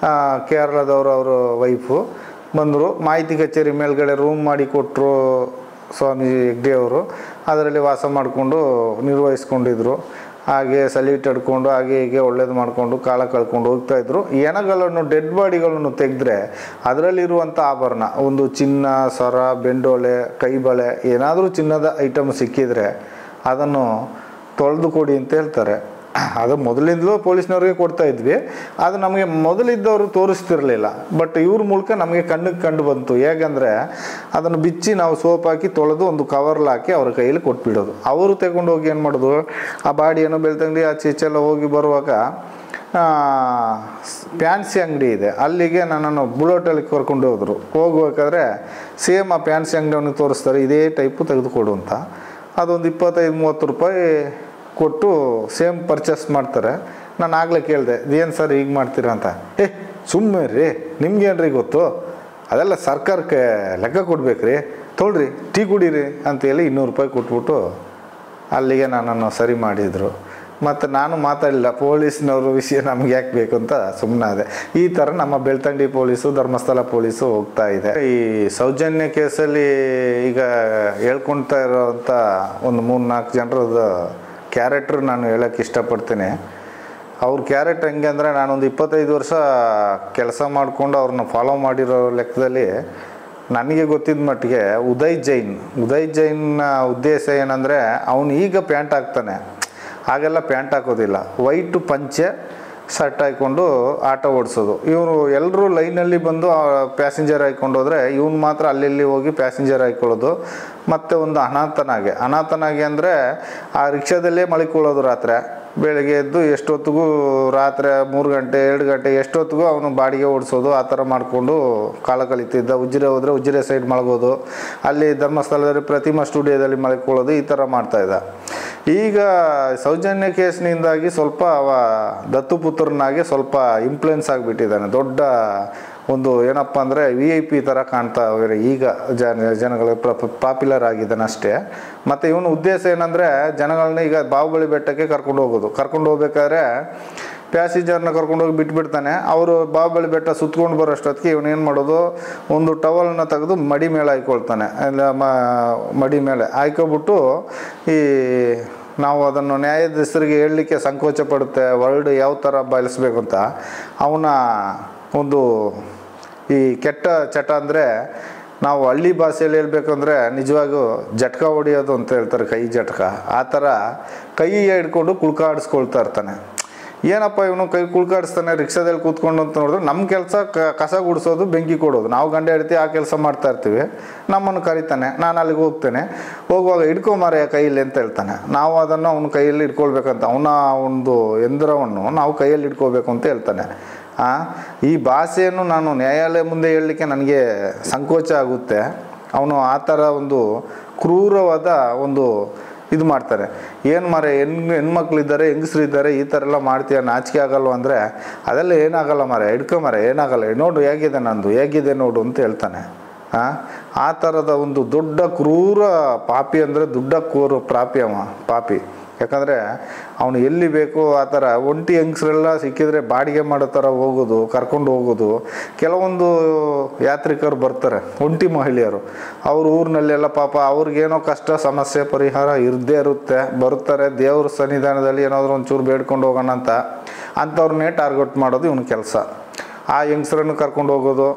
ಕೇರಳದವರು, ಅವರ ವೈಫು ಬಂದರು. ಮಾಹಿತಿ ಕಚೇರಿ ಮೇಲ್ಗಡೆ ರೂಮ್ ಮಾಡಿ ಕೊಟ್ಟರು ಸ್ವಾಮಿ ಹೆಗ್ಡೆಯವರು. ಅದರಲ್ಲಿ ವಾಸ ಮಾಡಿಕೊಂಡು ನಿರ್ವಹಿಸ್ಕೊಂಡಿದ್ರು. ಹಾಗೆ ಸಲ್ಯೂಟ್ ಹಿಡ್ಕೊಂಡು ಹಾಗೆ ಹೀಗೆ ಒಳ್ಳೇದು ಮಾಡಿಕೊಂಡು ಕಾಲ ಕಳ್ಕೊಂಡು ಹೋಗ್ತಾಯಿದ್ರು. ಹೆಣಗಳನ್ನು, ಡೆಡ್ ಬಾಡಿಗಳನ್ನು ತೆಗೆದ್ರೆ ಅದರಲ್ಲಿರುವಂಥ ಆಭರಣ, ಒಂದು ಚಿನ್ನ, ಸರ, ಬೆಂಡೋಲೆ, ಕೈಬಳೆ, ಏನಾದರೂ ಚಿನ್ನದ ಐಟಮ್ ಸಿಕ್ಕಿದರೆ ಅದನ್ನು ತೊಳೆದು ಕೊಡಿ ಅಂತ ಹೇಳ್ತಾರೆ. ಅದು ಮೊದಲಿಂದಲೂ ಪೊಲೀಸ್ನವ್ರಿಗೆ ಕೊಡ್ತಾ ಇದ್ವಿ. ಅದು ನಮಗೆ ಮೊದಲಿದ್ದವರು ತೋರಿಸ್ತಿರಲಿಲ್ಲ. ಬಟ್ ಇವ್ರ ಮೂಲಕ ನಮಗೆ ಕಣ್ಣಿಗೆ ಕಂಡು ಬಂತು. ಹೇಗೆಂದರೆ, ಅದನ್ನು ಬಿಚ್ಚಿ ನಾವು ಸೋಪ್ ಹಾಕಿ ತೊಳೆದು ಒಂದು ಕವರ್ಲ್ಲಿ ಹಾಕಿ ಅವ್ರ ಕೈಯಲ್ಲಿ ಕೊಟ್ಬಿಡೋದು. ಅವರು ತಗೊಂಡು ಹೋಗಿ ಏನು ಮಾಡೋದು, ಆ ಬಾಡಿಯನ್ನು ಬೆಳ್ತಂಗಡಿ ಆಚೆ ಈಚೆಲ್ಲ ಹೋಗಿ ಬರುವಾಗ ಫ್ಯಾನ್ಸಿ ಅಂಗಡಿ ಇದೆ, ಅಲ್ಲಿಗೆ ನನ್ನನ್ನು ಬುಲೆಟಲ್ಲಿ ಕರ್ಕೊಂಡು ಹೋದರು. ಹೋಗ್ಬೇಕಾದ್ರೆ ಸೇಮ್ ಆ ಫ್ಯಾನ್ಸಿ ಅಂಗಡಿಯವನಿಗೆ ತೋರಿಸ್ತಾರೆ, ಇದೇ ಟೈಪು ತೆಗೆದುಕೊಡು ಅಂತ. ಅದೊಂದು 25-30 ರೂಪಾಯಿ ಕೊಟ್ಟು ಸೇಮ್ ಪರ್ಚೇಸ್ ಮಾಡ್ತಾರೆ. ನಾನು ಆಗಲೇ ಕೇಳಿದೆ, ಇದೇನು ಸರ್ ಹೀಗೆ ಮಾಡ್ತೀರಾ ಅಂತ. ಸುಮ್ಮನೆ ರೀ, ನಿಮ್ಗೇನ್ರಿ ಗೊತ್ತು, ಅದೆಲ್ಲ ಸರ್ಕಾರಕ್ಕೆ ಲೆಕ್ಕ ಕೊಡ್ಬೇಕ್ರಿ, ತೊಗೊಳ್ರಿ ಟೀ ಕುಡೀರಿ ಅಂತೇಳಿ 200 ರೂಪಾಯಿ ಕೊಟ್ಬಿಟ್ಟು ಅಲ್ಲಿಗೆ ನನ್ನನ್ನು ಸರಿ ಮಾಡಿದರು. ಮತ್ತು ನಾನು ಮಾತಾಡಲಿಲ್ಲ, ಪೊಲೀಸ್ನವರು ವಿಷಯ ನಮ್ಗೆ ಯಾಕೆ ಬೇಕು ಅಂತ ಸುಮ್ಮನಾದೆ. ಈ ಥರ ನಮ್ಮ ಬೆಳ್ತಂಗಡಿ ಪೊಲೀಸು, ಧರ್ಮಸ್ಥಳ ಪೊಲೀಸು ಹೋಗ್ತಾ ಇದೆ. ಈ ಸೌಜನ್ಯ ಕೇಸಲ್ಲಿ ಈಗ ಹೇಳ್ಕೊಳ್ತಾ ಇರೋವಂಥ ಒಂದು 3-4 ಜನರದ ಕ್ಯಾರೆಕ್ಟ್ರ್ ನಾನು ಹೇಳೋಕ್ಕೆ ಇಷ್ಟಪಡ್ತೀನಿ. ಅವ್ರ ಕ್ಯಾರೆಕ್ಟರ್ ಹೆಂಗೆ ಅಂದರೆ, ನಾನೊಂದು 25 ವರ್ಷ ಕೆಲಸ ಮಾಡಿಕೊಂಡು ಅವ್ರನ್ನ ಫಾಲೋ ಮಾಡಿರೋ ಲೆಕ್ಕದಲ್ಲಿ ನನಗೆ ಗೊತ್ತಿದ್ದ ಮಟ್ಟಿಗೆ ಉದಯ್ ಜೈನ್ನ ಉದ್ದೇಶ ಏನಂದರೆ, ಅವನು ಈಗ ಪ್ಯಾಂಟ್ ಹಾಕ್ತಾನೆ, ಹಾಗೆಲ್ಲ ಪ್ಯಾಂಟ್ ಹಾಕೋದಿಲ್ಲ, ವೈಟು ಪಂಚೆ ಶರ್ಟ್ ಹಾಕ್ಕೊಂಡು ಆಟೋ ಓಡಿಸೋದು. ಇವರು ಎಲ್ಲರೂ ಲೈನಲ್ಲಿ ಬಂದು ಪ್ಯಾಸೆಂಜರ್ ಹಾಕ್ಕೊಂಡು ಹೋದರೆ ಇವನು ಮಾತ್ರ ಅಲ್ಲಿ ಹೋಗಿ ಪ್ಯಾಸೆಂಜರ್ ಹಾಕ್ಕೊಳ್ಳೋದು. ಮತ್ತು ಒಂದು ಅನಾಥನಾಗೆ ಅಂದರೆ ಆ ರಿಕ್ಷಾದಲ್ಲೇ ಮಲ್ಕೊಳ್ಳೋದು. ರಾತ್ರಿ ಬೆಳಗ್ಗೆ ಎದ್ದು ಎಷ್ಟೊತ್ತಿಗೂ, ರಾತ್ರಿ 3 ಗಂಟೆ 2 ಗಂಟೆ ಎಷ್ಟೊತ್ತಿಗೂ ಅವನು ಬಾಡಿಗೆ ಓಡಿಸೋದು. ಆ ಥರ ಮಾಡಿಕೊಂಡು ಕಾಲ ಕಳೀತಿದ್ದ. ಉಜಿರೆ ಹೋದರೆ ಉಜಿರೆ ಸೈಡ್ ಮಲಗೋದು, ಅಲ್ಲಿ ಧರ್ಮಸ್ಥಳದಲ್ಲಿ ಪ್ರತಿಮಾ ಸ್ಟುಡಿಯೋದಲ್ಲಿ ಮಲ್ಕೊಳ್ಳೋದು, ಈ ಥರ ಮಾಡ್ತಾಯಿದ್ದ. ಈಗ ಸೌಜನ್ಯ ಕೇಸ್ನಿಂದಾಗಿ ಸ್ವಲ್ಪ ದತ್ತುಪುತ್ರನಾಗಿ ಸ್ವಲ್ಪ ಇನ್ಫ್ಲುಯೆನ್ಸ್ ಆಗಿಬಿಟ್ಟಿದ್ದಾನೆ. ದೊಡ್ಡ ಒಂದು ಏನಪ್ಪ ಅಂದರೆ VIP ಥರ ಕಾಣ್ತಾ ಅವರೇ ಈಗ ಜನಗಳ ಪಾಪ್ಯುಲರ್ ಆಗಿದ್ದಾನೆ ಅಷ್ಟೇ. ಮತ್ತು ಇವನ ಉದ್ದೇಶ ಏನಂದರೆ, ಜನಗಳನ್ನ ಈಗ ಬಾಹುಬಲಿ ಬೆಟ್ಟಕ್ಕೆ ಕರ್ಕೊಂಡು ಹೋಗ್ಬೇಕಾದ್ರೆ ಪ್ಯಾಸೆಂಜರ್ನ ಕರ್ಕೊಂಡೋಗಿ ಬಿಟ್ಬಿಡ್ತಾನೆ. ಅವರು ಬಾಹುಬಲಿ ಬೆಟ್ಟ ಸುತ್ಕೊಂಡು ಬರೋಷ್ಟೊತ್ತಿಗೆ ಇವನೇನು ಮಾಡೋದು, ಒಂದು ಟವಲ್ನ ತೆಗೆದು ಮಡಿ ಮೇಲೆ ಹಾಕ್ಕೊಳ್ತಾನೆ. ಮಡಿ ಮೇಲೆ ಹಾಕ್ಕೊಬಿಟ್ಟು, ಈ ನಾವು ಅದನ್ನು ನ್ಯಾಯಾಧೀಶರಿಗೆ ಹೇಳಲಿಕ್ಕೆ ಸಂಕೋಚ ಪಡುತ್ತೆ, ವರ್ಡ್ ಯಾವ ಥರ ಬಳಸಬೇಕು ಅಂತ. ಅವನ ಒಂದು ಈ ಕೆಟ್ಟ ಚಟ ಅಂದರೆ, ನಾವು ಹಳ್ಳಿ ಭಾಷೆಯಲ್ಲಿ ಹೇಳ್ಬೇಕಂದ್ರೆ ನಿಜವಾಗೂ ಜಟ್ಕ ಹೊಡಿಯೋದು ಅಂತ ಹೇಳ್ತಾರೆ, ಕೈ ಜಟ್ಕ. ಆ ಥರ ಕೈ ಹಿಡ್ಕೊಂಡು ಕುಳ್ಕಾಡಿಸ್ಕೊಳ್ತಾ ಇರ್ತಾನೆ. ಏನಪ್ಪ ಇವನು ಕೈ ಕುಳ್ಕಾಡಿಸ್ತಾನೆ ರಿಕ್ಷಾದಲ್ಲಿ ಕೂತ್ಕೊಂಡು ಅಂತ ನೋಡಿದ್ರೆ ನಮ್ಮ ಕೆಲಸ ಕಸ ಗುಡಿಸೋದು, ಬೆಂಕಿ ಕೊಡೋದು. ನಾವು ಗಂಡ ಹೆಂಡತಿ ಆ ಕೆಲಸ ಮಾಡ್ತಾ ಇರ್ತೀವಿ. ನಮ್ಮನ್ನು ಕರಿತಾನೆ, ನಾನು ಅಲ್ಲಿಗೆ ಹೋಗ್ತೇನೆ. ಹೋಗುವಾಗ ಹಿಡ್ಕೊಂಬಾರೆ ಕೈಯಲ್ಲಿ ಅಂತ ಹೇಳ್ತಾನೆ. ನಾವು ಅದನ್ನು ಅವನ ಕೈಯಲ್ಲಿ ಇಟ್ಕೊಳ್ಬೇಕಂತ, ಅವನ ಒಂದು ಯಂತ್ರವನ್ನು ನಾವು ಕೈಯಲ್ಲಿ ಇಟ್ಕೋಬೇಕು ಅಂತ ಹೇಳ್ತಾನೆ. ಈ ಭಾಷೆಯನ್ನು ನಾನು ನ್ಯಾಯಾಲಯ ಮುಂದೆ ಹೇಳಲಿಕ್ಕೆ ನನಗೆ ಸಂಕೋಚ ಆಗುತ್ತೆ. ಅವನು ಆ ಥರ ಒಂದು ಕ್ರೂರವಾದ ಒಂದು ಇದು ಮಾಡ್ತಾರೆ. ಏನು ಮಾರೆ ಹೆಣ್ಮಕ್ಳಿದ್ದಾರೆ, ಹೆಂಗಸ್ರಿದ್ದಾರೆ, ಈ ಥರ ಎಲ್ಲ ಮಾಡ್ತೀಯ, ನಾಚಿಕೆ ಆಗಲ್ವ ಅಂದರೆ ಅದೆಲ್ಲ ಏನಾಗಲ್ಲ ಮಾರೆ, ಹಿಡ್ಕೊಂಬಾರೆ ಏನಾಗಲ್ಲ, ನೋಡು ಹೇಗಿದೆ ನಂದು, ಹೇಗಿದೆ ನೋಡು ಅಂತ ಹೇಳ್ತಾನೆ. ಆ ಥರದ ಒಂದು ದೊಡ್ಡ ಕ್ರೂರ ಪಾಪಿ ಅಂದರೆ ದೊಡ್ಡ ಕ್ರೂರ ಪಾಪಿ. ಯಾಕಂದರೆ ಅವನು ಎಲ್ಲಿ ಬೇಕೋ ಆ ಥರ ಒಂಟಿ ಹೆಂಗಸ್ರೆಲ್ಲ ಸಿಕ್ಕಿದ್ರೆ ಬಾಡಿಗೆ ಮಾಡೋ ಥರ ಹೋಗೋದು, ಕರ್ಕೊಂಡು ಹೋಗೋದು. ಕೆಲವೊಂದು ಯಾತ್ರಿಕರು ಬರ್ತಾರೆ, ಒಂಟಿ ಮಹಿಳೆಯರು, ಅವ್ರ ಊರಿನಲ್ಲೆಲ್ಲ ಪಾಪ ಅವ್ರಿಗೇನೋ ಕಷ್ಟ ಸಮಸ್ಯೆ ಪರಿಹಾರ ಇರದೇ ಇರುತ್ತೆ, ಬರ್ತಾರೆ ದೇವ್ರ ಸನ್ನಿಧಾನದಲ್ಲಿ ಏನಾದರೂ ಒಂಚೂರು ಬೇಡ್ಕೊಂಡು ಹೋಗೋಣ ಅಂತ, ಅಂಥವ್ರನ್ನೇ ಟಾರ್ಗೆಟ್ ಮಾಡೋದು ಇವನ ಕೆಲಸ. ಆ ಹೆಂಗಸ್ರನ್ನು ಕರ್ಕೊಂಡು ಹೋಗೋದು,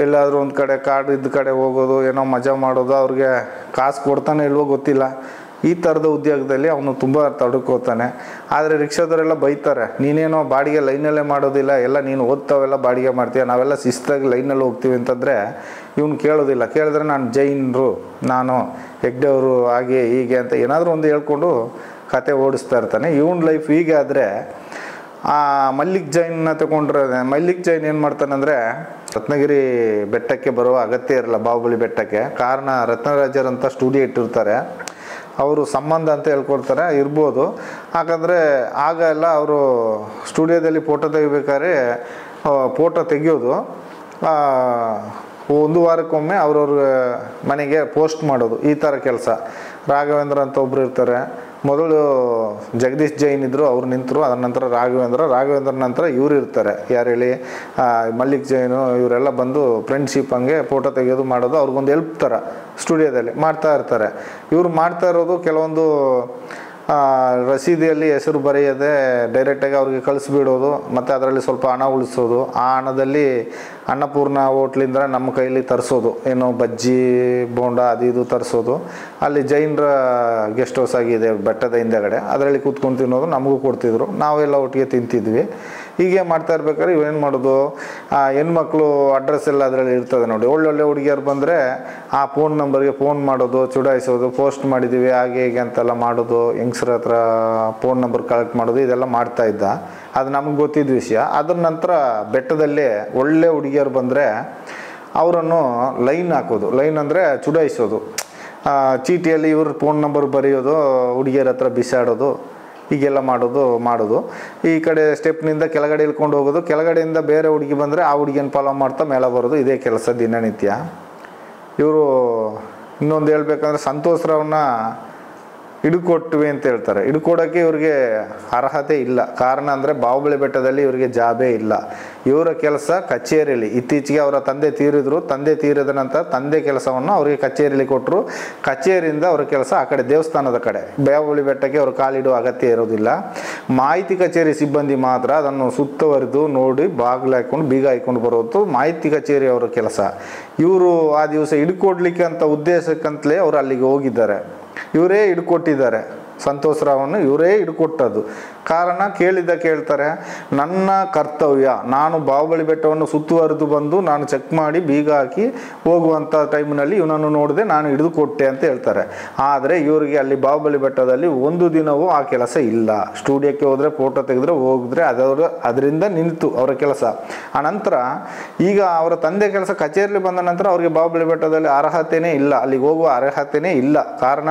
ಎಲ್ಲಾದರೂ ಒಂದು ಕಡೆ ಕಾಡು ಇದ್ದ ಕಡೆ ಹೋಗೋದು, ಏನೋ ಮಜಾ ಮಾಡೋದು, ಅವ್ರಿಗೆ ಕಾಸು ಕೊಡ್ತಾನೆ ಇಲ್ವೋ ಗೊತ್ತಿಲ್ಲ. ಈ ಥರದ ಉದ್ಯೋಗದಲ್ಲಿ ಅವನು ತುಂಬ ತಡ್ಕೋತಾನೆ. ಆದರೆ ರಿಕ್ಷಾದವರೆಲ್ಲ ಬೈತಾರೆ, ನೀನೇನೋ ಬಾಡಿಗೆ ಲೈನಲ್ಲೇ ಮಾಡೋದಿಲ್ಲ, ಎಲ್ಲ ನೀನು ಓದ್ತಾವೆಲ್ಲ ಬಾಡಿಗೆ ಮಾಡ್ತೀಯ, ನಾವೆಲ್ಲ ಶಿಸ್ತಾಗಿ ಲೈನಲ್ಲಿ ಹೋಗ್ತೀವಿ ಅಂತಂದರೆ ಇವನು ಕೇಳೋದಿಲ್ಲ. ಕೇಳಿದ್ರೆ ನಾನು ಜೈನರು, ನಾನು ಹೆಗ್ಡೆಯವರು, ಹಾಗೆ ಹೀಗೆ ಅಂತ ಏನಾದರೂ ಒಂದು ಹೇಳ್ಕೊಂಡು ಕತೆ ಓಡಿಸ್ತಾ ಇರ್ತಾನೆ. ಇವನ ಲೈಫ್ ಹೀಗೆ. ಆದರೆ ಆ ಮಲ್ಲಿಕ್ ಜೈನ್ನ ತಗೊಂಡ್ರೆ, ಮಲ್ಲಿಕ್ ಜೈನ್ ಏನು ಮಾಡ್ತಾನಂದರೆ ರತ್ನಗಿರಿ ಬೆಟ್ಟಕ್ಕೆ ಬರುವ ಅಗತ್ಯ ಇರಲ್ಲ, ಬಾಹುಬಲಿ ಬೆಟ್ಟಕ್ಕೆ. ಕಾರಣ ರತ್ನರಾಜರಂತ ಸ್ಟುಡಿಯೋ ಇಟ್ಟಿರ್ತಾರೆ, ಅವರು ಸಂಬಂಧ ಅಂತ ಹೇಳ್ಕೊಡ್ತಾರೆ, ಇರ್ಬೋದು. ಯಾಕಂದರೆ ಆಗ ಎಲ್ಲ ಅವರು ಸ್ಟುಡಿಯೋದಲ್ಲಿ ಫೋಟೋ ತೆಗಿಬೇಕಾದ್ರೆ ಫೋಟೋ ತೆಗಿಯೋದು ಒಂದು ವಾರಕ್ಕೊಮ್ಮೆ ಅವ್ರವ್ರ ಮನೆಗೆ ಪೋಸ್ಟ್ ಮಾಡೋದು, ಈ ಥರ ಕೆಲಸ. ರಾಘವೇಂದ್ರ ಅಂತ ಒಬ್ಬರು ಇರ್ತಾರೆ. ಮೊದಲು ಜಗದೀಶ್ ಜೈನ್ ಇದ್ದರು, ಅವ್ರು ನಿಂತರು. ಅದರ ನಂತರ ರಾಘವೇಂದ್ರ ನಂತರ ಇವ್ರು ಇರ್ತಾರೆ. ಯಾರು ಹೇಳಿ, ಮಲ್ಲಿಕ್ ಜೈನು, ಇವರೆಲ್ಲ ಬಂದು ಫ್ರೆಂಡ್ಶಿಪ್ ಹಂಗೆ ಫೋಟೋ ತೆಗೆಯೋದು ಮಾಡೋದು, ಅವ್ರಿಗೊಂದು ಹೆಲ್ಪ್ ಥರ ಸ್ಟುಡಿಯೋದಲ್ಲಿ ಮಾಡ್ತಾ ಇರ್ತಾರೆ. ಇವರು ಮಾಡ್ತಾ ಇರೋದು ಕೆಲವೊಂದು ರಸೀದಿಯಲ್ಲಿ ಹೆಸರು ಬರೆಯದೆ ಡೈರೆಕ್ಟಾಗಿ ಅವ್ರಿಗೆ ಕಳಿಸ್ಬಿಡೋದು, ಮತ್ತು ಅದರಲ್ಲಿ ಸ್ವಲ್ಪ ಹಣ ಉಳಿಸೋದು. ಆ ಹಣದಲ್ಲಿ ಅನ್ನಪೂರ್ಣ ಹೋಟ್ಲಿಂದ ನಮ್ಮ ಕೈಯಲ್ಲಿ ತರಿಸೋದು, ಏನೋ ಬಜ್ಜಿ ಬೋಂಡ ಅದು ಇದು ತರಿಸೋದು. ಅಲ್ಲಿ ಜೈನರ ಗೆಸ್ಟ್ ಹೌಸ್ ಆಗಿದೆ ಬೆಟ್ಟದ ಹಿಂದೆಗಡೆ, ಅದರಲ್ಲಿ ಕೂತ್ಕೊಂಡು ತಿನ್ನೋದು, ನಮಗೂ ಕೊಡ್ತಿದ್ರು, ನಾವೆಲ್ಲ ಒಟ್ಟಿಗೆ ತಿಂತಿದ್ವಿ. ಹೀಗೆ ಮಾಡ್ತಾ ಇರ್ಬೇಕಾದ್ರೆ ಇವೇನು ಮಾಡೋದು, ಹೆಣ್ಮಕ್ಳು ಅಡ್ರೆಸ್ ಎಲ್ಲ ಅದರಲ್ಲಿ ಇರ್ತದೆ ನೋಡಿ. ಒಳ್ಳೊಳ್ಳೆ ಹುಡುಗಿಯರು ಬಂದರೆ ಆ ಫೋನ್ ನಂಬರ್ಗೆ ಫೋನ್ ಮಾಡೋದು, ಚುಡಾಯಿಸೋದು, ಪೋಸ್ಟ್ ಮಾಡಿದ್ದೀವಿ ಹಾಗೆ ಹೀಗೆ ಅಂತೆಲ್ಲ ಮಾಡೋದು, ಹೆಂಗಸ್ರ ಹತ್ರ ಫೋನ್ ನಂಬರ್ ಕಲೆಕ್ಟ್ ಮಾಡೋದು, ಇದೆಲ್ಲ ಮಾಡ್ತಾ ಇದ್ದ. ಅದು ನಮಗೆ ಗೊತ್ತಿದ್ದ ವಿಷಯ. ಅದ್ರ ನಂತರ ಬೆಟ್ಟದಲ್ಲಿ ಒಳ್ಳೆ ಹುಡುಗಿಯರು ಬಂದರೆ ಅವರನ್ನು ಲೈನ್ ಹಾಕೋದು. ಲೈನ್ ಅಂದರೆ ಚುಡಾಯಿಸೋದು, ಚೀಟಿಯಲ್ಲಿ ಇವ್ರ ಫೋನ್ ನಂಬರ್ ಬರೆಯೋದು, ಹುಡುಗಿಯರ ಹತ್ರ ಬಿಸಾಡೋದು, ಹೀಗೆಲ್ಲ ಮಾಡೋದು. ಈ ಕಡೆ ಸ್ಟೆಪ್ನಿಂದ ಕೆಳಗಡೆ ಇಳ್ಕೊಂಡು ಹೋಗೋದು, ಕೆಳಗಡೆಯಿಂದ ಬೇರೆ ಹುಡುಗಿ ಬಂದರೆ ಆ ಹುಡುಗಿಯನ್ನು ಫಾಲೋ ಮಾಡ್ತಾ ಮೇಲೆ ಬರೋದು, ಇದೇ ಕೆಲಸ ದಿನನಿತ್ಯ. ಇವರು ಇನ್ನೊಂದು ಹೇಳ್ಬೇಕಂದ್ರೆ ಸಂತೋಷ್ ರಾವ್ನ ಹಿಡ್ಕೊಟ್ವಿ ಅಂತ ಹೇಳ್ತಾರೆ. ಹಿಡ್ಕೊಡೋಕ್ಕೆ ಇವ್ರಿಗೆ ಅರ್ಹತೆ ಇಲ್ಲ. ಕಾರಣ ಅಂದರೆ ಬಾಹುಬಲಿ ಬೆಟ್ಟದಲ್ಲಿ ಇವರಿಗೆ ಜಾಬೇ ಇಲ್ಲ. ಇವರ ಕೆಲಸ ಕಚೇರಿಯಲ್ಲಿ. ಇತ್ತೀಚೆಗೆ ಅವರ ತಂದೆ ತೀರಿದ್ರು. ತಂದೆ ತೀರಿದ ನಂತರ ತಂದೆ ಕೆಲಸವನ್ನು ಅವರಿಗೆ ಕಚೇರಿಯಲ್ಲಿ ಕೊಟ್ಟರು. ಕಚೇರಿಯಿಂದ ಅವರ ಕೆಲಸ ಆ ಕಡೆ ದೇವಸ್ಥಾನದ ಕಡೆ. ಬಾಹುಬಲಿ ಬೆಟ್ಟಕ್ಕೆ ಅವರು ಕಾಲಿಡುವ ಅಗತ್ಯ ಇರೋದಿಲ್ಲ. ಮಾಹಿತಿ ಕಚೇರಿ ಸಿಬ್ಬಂದಿ ಮಾತ್ರ ಅದನ್ನು ಸುತ್ತುವರಿದು ನೋಡಿ ಬಾಗಿಲು ಹಾಕ್ಕೊಂಡು ಬೀಗ ಹಾಕ್ಕೊಂಡು ಬರೋದು ಮಾಹಿತಿ ಕಚೇರಿ ಅವರ ಕೆಲಸ. ಇವರು ಆ ದಿವಸ ಹಿಡ್ಕೊಡ್ಲಿಕ್ಕೆ ಅಂತ ಉದ್ದೇಶಕ್ಕಂತಲೇ ಅವರು ಅಲ್ಲಿಗೆ ಹೋಗಿದ್ದಾರೆ. ಇವರೇ ಹಿಡ್ಕೊಟ್ಟಿದ್ದಾರೆ ಸಂತೋಷ್ ರಾವನ್ನು, ಇವರೇ ಹಿಡ್ಕೊಟ್ಟದ್ದು. ಕಾರಣ ಕೇಳ್ತಾರೆ, ನನ್ನ ಕರ್ತವ್ಯ, ನಾನು ಬಾಹುಬಲಿ ಬೆಟ್ಟವನ್ನು ಸುತ್ತುವರೆದು ಬಂದು ನಾನು ಚೆಕ್ ಮಾಡಿ ಬೀಗ ಹಾಕಿ ಹೋಗುವಂಥ ಟೈಮ್ನಲ್ಲಿ ಇವನನ್ನು ನೋಡಿದೆ, ನಾನು ಹಿಡಿದು ಕೊಟ್ಟೆ ಅಂತ ಹೇಳ್ತಾರೆ. ಆದರೆ ಇವರಿಗೆ ಅಲ್ಲಿ ಬಾಹುಬಲಿ ಬೆಟ್ಟದಲ್ಲಿ ಒಂದು ದಿನವೂ ಆ ಕೆಲಸ ಇಲ್ಲ. ಸ್ಟುಡಿಯೋಕ್ಕೆ ಹೋದರೆ ಫೋಟೋ ತೆಗೆದ್ರೆ ಹೋಗಿದ್ರೆ ಅದರಿಂದ ನಿಂತು ಅವರ ಕೆಲಸ. ಆ ನಂತರ ಈಗ ಅವರ ತಂದೆ ಕೆಲಸ ಕಚೇರಿಯಲ್ಲಿ ಬಂದ ನಂತರ ಅವರಿಗೆ ಬಾಹುಬಲಿ ಬೆಟ್ಟದಲ್ಲಿ ಅರ್ಹತೆಯೇ ಇಲ್ಲ, ಅಲ್ಲಿಗೆ ಹೋಗುವ ಅರ್ಹತೆಯೇ ಇಲ್ಲ. ಕಾರಣ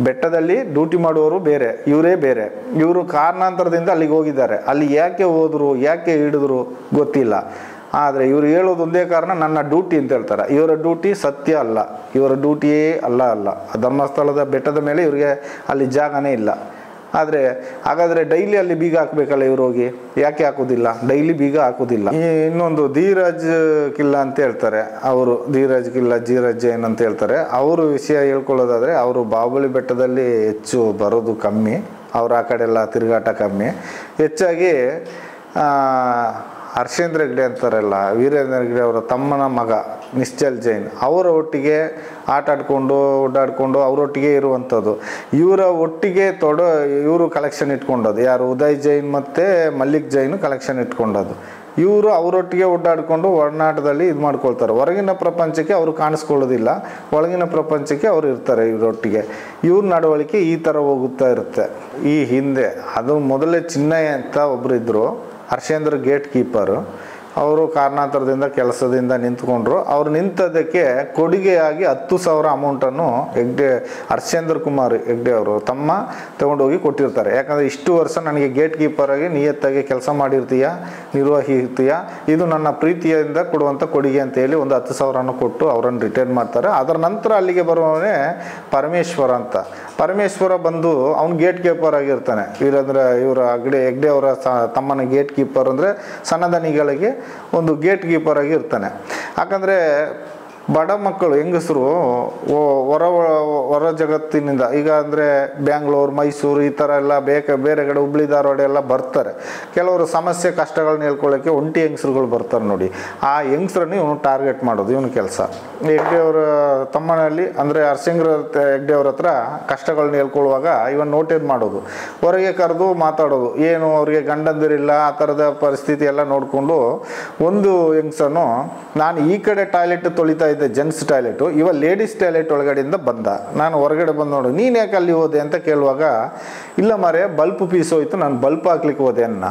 ಬೆಟ್ಟದಲ್ಲಿ ಡ್ಯೂಟಿ ಮಾಡುವವರು ಬೇರೆ, ಇವರೇ ಬೇರೆ. ಇವರು ಕಾರಣಾಂತರದಿಂದ ಅಲ್ಲಿಗೆ ಹೋಗಿದ್ದಾರೆ. ಅಲ್ಲಿ ಯಾಕೆ ಹೋದ್ರು, ಯಾಕೆ ಹಿಡಿದ್ರು ಗೊತ್ತಿಲ್ಲ. ಆದರೆ ಇವರು ಹೇಳೋದು ಒಂದೇ ಕಾರಣ, ನನ್ನ ಡ್ಯೂಟಿ ಅಂತ ಹೇಳ್ತಾರೆ. ಇವರ ಡ್ಯೂಟಿ ಸತ್ಯ ಅಲ್ಲ, ಇವರ ಡ್ಯೂಟಿಯೇ ಅಲ್ಲ. ಧರ್ಮಸ್ಥಳದ ಬೆಟ್ಟದ ಮೇಲೆ ಇವರಿಗೆ ಅಲ್ಲಿ ಜಾಗನೇ ಇಲ್ಲ. ಆದರೆ ಹಾಗಾದರೆ ಡೈಲಿ ಅಲ್ಲಿ ಬೀಗ ಹಾಕಬೇಕಲ್ಲ ಇವರು ಹೋಗಿ, ಯಾಕೆ ಹಾಕೋದಿಲ್ಲ? ಡೈಲಿ ಬೀಗ ಹಾಕೋದಿಲ್ಲ. ಇನ್ನೊಂದು ಧೀರಜ್ ಕಿಲ್ಲ ಅಂತ ಹೇಳ್ತಾರೆ ಅವರು, ಧೀರಜ್ ಕಿಲ್ಲ, ಧೀರಜ್ ಜೈನ್ ಅಂತ ಹೇಳ್ತಾರೆ. ಅವರು ವಿಷಯ ಹೇಳ್ಕೊಳ್ಳೋದಾದರೆ, ಅವರು ಬಾಹುಬಲಿ ಬೆಟ್ಟದಲ್ಲಿ ಹೆಚ್ಚು ಬರೋದು ಕಮ್ಮಿ, ಅವ್ರು ಆ ಕಡೆ ಎಲ್ಲ ತಿರುಗಾಟ ಕಮ್ಮಿ. ಹೆಚ್ಚಾಗಿ ಹರ್ಷೇಂದ್ರ ಹೆಗ್ಡೆ ಅಂತಾರಲ್ಲ, ವೀರೇಂದ್ರ ಹೆಗ್ಡೆ ಅವರ ತಮ್ಮನ ಮಗ ನಿಶ್ಚಲ್ ಜೈನ್, ಅವರ ಒಟ್ಟಿಗೆ ಆಟ ಆಡ್ಕೊಂಡು ಓಡಾಡಿಕೊಂಡು ಅವರೊಟ್ಟಿಗೆ ಇರುವಂಥದ್ದು. ಇವರ ಒಟ್ಟಿಗೆ ಇವರು ಕಲೆಕ್ಷನ್ ಇಟ್ಕೊಂಡದ್ದು ಯಾರು, ಉದಯ್ ಜೈನ್ ಮತ್ತು ಮಲ್ಲಿಕ್ ಜೈನ್ ಕಲೆಕ್ಷನ್ ಇಟ್ಕೊಂಡದ್ದು. ಇವರು ಅವರೊಟ್ಟಿಗೆ ಓಡಾಡಿಕೊಂಡು ಒಡನಾಟದಲ್ಲಿ ಇದು ಮಾಡ್ಕೊಳ್ತಾರೆ. ಹೊರಗಿನ ಪ್ರಪಂಚಕ್ಕೆ ಅವರು ಕಾಣಿಸ್ಕೊಳ್ಳೋದಿಲ್ಲ, ಒಳಗಿನ ಪ್ರಪಂಚಕ್ಕೆ ಅವರು ಇರ್ತಾರೆ ಇವರೊಟ್ಟಿಗೆ. ಇವ್ರ ನಡವಳಿಕೆ ಈ ಥರ ಹೋಗುತ್ತಾ ಇರುತ್ತೆ. ಈ ಹಿಂದೆ ಅದು ಮೊದಲೇ ಚಿನ್ನಯ್ಯ ಅಂತ ಒಬ್ಬರು ಇದ್ದರು, ಹರ್ಷೇಂದ್ರ ಗೇಟ್ ಕೀಪರು. ಅವರು ಕಾರಣಾಂತರದಿಂದ ಕೆಲಸದಿಂದ ನಿಂತ್ಕೊಂಡ್ರು. ಅವ್ರು ನಿಂತದಕ್ಕೆ ಕೊಡುಗೆಯಾಗಿ 10,000 ಅಮೌಂಟನ್ನು ಹರ್ಷೇಂದ್ರ ಕುಮಾರ್ ಹೆಗ್ಡೆ ಅವರು ತಮ್ಮ ತಗೊಂಡೋಗಿ ಕೊಟ್ಟಿರ್ತಾರೆ. ಯಾಕಂದರೆ ಇಷ್ಟು ವರ್ಷ ನನಗೆ ಗೇಟ್ ಕೀಪರಾಗಿ ನಿಯತ್ತಾಗಿ ಕೆಲಸ ಮಾಡಿರ್ತೀಯ, ನಿರ್ವಹಿರ್ತೀಯ, ಇದು ನನ್ನ ಪ್ರೀತಿಯಿಂದ ಕೊಡುವಂಥ ಕೊಡುಗೆ ಅಂತೇಳಿ ಒಂದು 10,000 ಕೊಟ್ಟು ಅವರನ್ನು ರಿಟೈರ್ ಮಾಡ್ತಾರೆ. ಅದರ ನಂತರ ಅಲ್ಲಿಗೆ ಬರುವವನೇ ಪರಮೇಶ್ವರ ಅಂತ. ಪರಮೇಶ್ವರ ಬಂದು ಅವ್ನು ಗೇಟ್ ಕೀಪರ್ ಆಗಿರ್ತಾನೆ. ಇವರ ಹೆಗ್ಡೆ ಅವರ ತಮ್ಮನ ಗೇಟ್ ಕೀಪರ್ ಅಂದರೆ ಸಣ್ಣದನಿಗಳಿಗೆ ಒಂದು ಗೇಟ್ ಕೀಪರ್ ಆಗಿ ಇರ್ತಾನೆ. ಯಾಕಂದರೆ ಬಡ ಮಕ್ಕಳು ಹೆಂಗಸರು ಹೊರ ಜಗತ್ತಿನಿಂದ, ಈಗ ಅಂದರೆ ಬ್ಯಾಂಗ್ಳೂರು, ಮೈಸೂರು ಈ ಥರ ಎಲ್ಲ ಬೇರೆ ಕಡೆ ಹುಬ್ಳಿ ಧಾರವಾಡ ಎಲ್ಲ ಬರ್ತಾರೆ. ಕೆಲವರು ಸಮಸ್ಯೆ ಕಷ್ಟಗಳನ್ನ ಹೇಳ್ಕೊಳ್ಳೋಕ್ಕೆ ಒಂಟಿ ಹೆಂಗಸ್ರುಗಳು ಬರ್ತಾರೆ ನೋಡಿ. ಆ ಹೆಂಗಸ್ರನ್ನ ಇವನು ಟಾರ್ಗೆಟ್ ಮಾಡೋದು ಇವನು ಕೆಲಸ. ಹೆಗ್ಡೆಯವರ ತಮ್ಮನಲ್ಲಿ ಅಂದರೆ ಹರ್ಷೇಂದ್ರ ಹೆಗ್ಡೆ ಅವ್ರ ಹತ್ರ ಕಷ್ಟಗಳನ್ನ ಹೇಳ್ಕೊಳ್ಳುವಾಗ ಇವನು ನೋಟೇಟ್ ಮಾಡೋದು, ಹೊರಗೆ ಕರೆದು ಮಾತಾಡೋದು, ಏನು ಅವ್ರಿಗೆ ಗಂಡಂದಿರಿಲ್ಲ ಆ ಥರದ ಪರಿಸ್ಥಿತಿ ಎಲ್ಲ ನೋಡಿಕೊಂಡು ಒಂದು ಹೆಂಗಸನು, ನಾನು ಈ ಕಡೆ ಟಾಯ್ಲೆಟ್ ತೊಳಿತಾ ಇದ್ದೆ, ಜೆಂಟ್ಸ್ ಟಾಯ್ಲೆಟು, ಇವ ಲೇಡೀಸ್ ಟಾಯ್ಲೆಟ್ ಒಳಗಡೆಯಿಂದ ಬಂದ. ನಾನು ಹೊರಗಡೆ ಬಂದು ನೋಡು, ನೀನು ಯಾಕೆ ಅಲ್ಲಿ ಹೋದೆ ಅಂತ ಕೇಳುವಾಗ, ಇಲ್ಲ ಮಾರೆ ಬಲ್ಪ್ ಪೀಸ್ ಹೋಯ್ತು, ನಾನು ಬಲ್ಪ್ ಹಾಕ್ಲಿಕ್ಕೆ ಹೋದೆ ಅನ್ನ.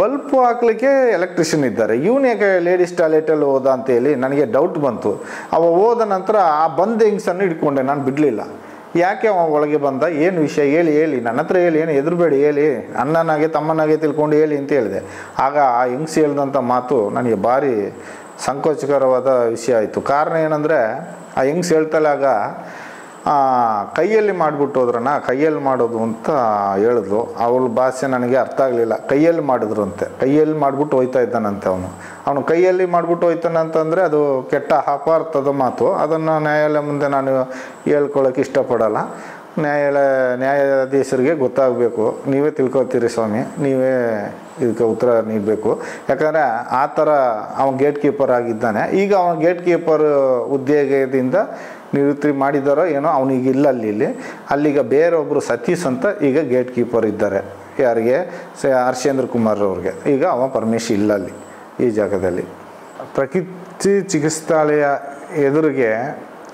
ಬಲ್ಪ್ ಹಾಕ್ಲಿಕ್ಕೆ ಎಲೆಕ್ಟ್ರಿಷಿಯನ್ ಇದ್ದಾರೆ, ಇವನು ಯಾಕೆ ಲೇಡೀಸ್ ಟಾಯ್ಲೆಟಲ್ಲಿ ಹೋದ ಅಂತೇಳಿ ನನಗೆ ಡೌಟ್ ಬಂತು. ಅವ ಹೋದ ನಂತರ ಆ ಬಂದ ಹೆಂಗ್ಸನ್ನು ಹಿಡ್ಕೊಂಡೆ, ನಾನು ಬಿಡಲಿಲ್ಲ. ಯಾಕೆ ಅವ ಒಳಗೆ ಬಂದ, ಏನು ವಿಷಯ ಹೇಳಿ ನನ್ನ ಹತ್ರ ಹೇಳಿ, ಏನು ಹೆದರಬೇಡಿ ಹೇಳಿ, ಅಣ್ಣನಾಗೆ ತಮ್ಮನಾಗೆ ತಿಳ್ಕೊಂಡು ಹೇಳಿ ಅಂತ ಹೇಳಿದೆ. ಆಗ ಆ ಹೆಂಗ್ಸಿ ಹೇಳಿದಂಥ ಮಾತು ನನಗೆ ಭಾರಿ ಸಂಕೋಚಕರವಾದ ವಿಷಯ ಆಯಿತು. ಕಾರಣ ಏನಂದರೆ, ಆ ಹೆಂಗ್ಸ್ ಹೇಳ್ತಲಾಗ ಕೈಯಲ್ಲಿ ಮಾಡಿಬಿಟ್ಟು ಹೋದ್ರಣ್ಣ, ಕೈಯಲ್ಲಿ ಮಾಡೋದು ಅಂತ ಹೇಳಿದ್ರು. ಅವಳ ಭಾಷೆ ನನಗೆ ಅರ್ಥ ಆಗಲಿಲ್ಲ. ಕೈಯಲ್ಲಿ ಮಾಡಿದ್ರು ಅಂತೆ, ಕೈಯಲ್ಲಿ ಮಾಡಿಬಿಟ್ಟು ಹೋಯ್ತಾ ಇದ್ದಾನಂತೆ ಅವನು ಕೈಯಲ್ಲಿ ಮಾಡಿಬಿಟ್ಟು ಹೋಯ್ತಾನಂತಂದರೆ ಅದು ಕೆಟ್ಟ ಅಪಾರ್ಥದ ಮಾತು. ಅದನ್ನು ನ್ಯಾಯಾಲಯ ಮುಂದೆ ನಾನು ಹೇಳ್ಕೊಳ್ಳೋಕೆ ಇಷ್ಟಪಡಲ್ಲ. ನ್ಯಾಯಾಧೀಶರಿಗೆ ಗೊತ್ತಾಗಬೇಕು, ನೀವೇ ತಿಳ್ಕೊತೀರಿ ಸ್ವಾಮಿ, ನೀವೇ ಇದಕ್ಕೆ ಉತ್ತರ ನೀಡಬೇಕು. ಯಾಕಂದರೆ ಆ ಥರ ಅವನು ಗೇಟ್ ಕೀಪರ್ ಆಗಿದ್ದಾನೆ. ಈಗ ಅವನ ಗೇಟ್ ಕೀಪರ್ ಉದ್ಯೋಗದಿಂದ ನಿವೃತ್ತಿ ಮಾಡಿದಾರೋ ಏನೋ, ಅವನಿಗೆ ಇಲ್ಲ ಅಲ್ಲಿಗ ಬೇರೊಬ್ಬರು ಸತೀಶ್ ಅಂತ ಈಗ ಗೇಟ್ ಕೀಪರ್ ಇದ್ದಾರೆ. ಯಾರಿಗೆ? ಹರ್ಷೇಂದ್ರ ಕುಮಾರ್ ಅವ್ರಿಗೆ. ಈಗ ಅವ ಪರಮೇಶ್ ಇಲ್ಲ ಅಲ್ಲಿ ಈ ಜಾಗದಲ್ಲಿ. ಪ್ರಕೃತಿ ಚಿಕಿತ್ಸಾಲಯ ಎದುರಿಗೆ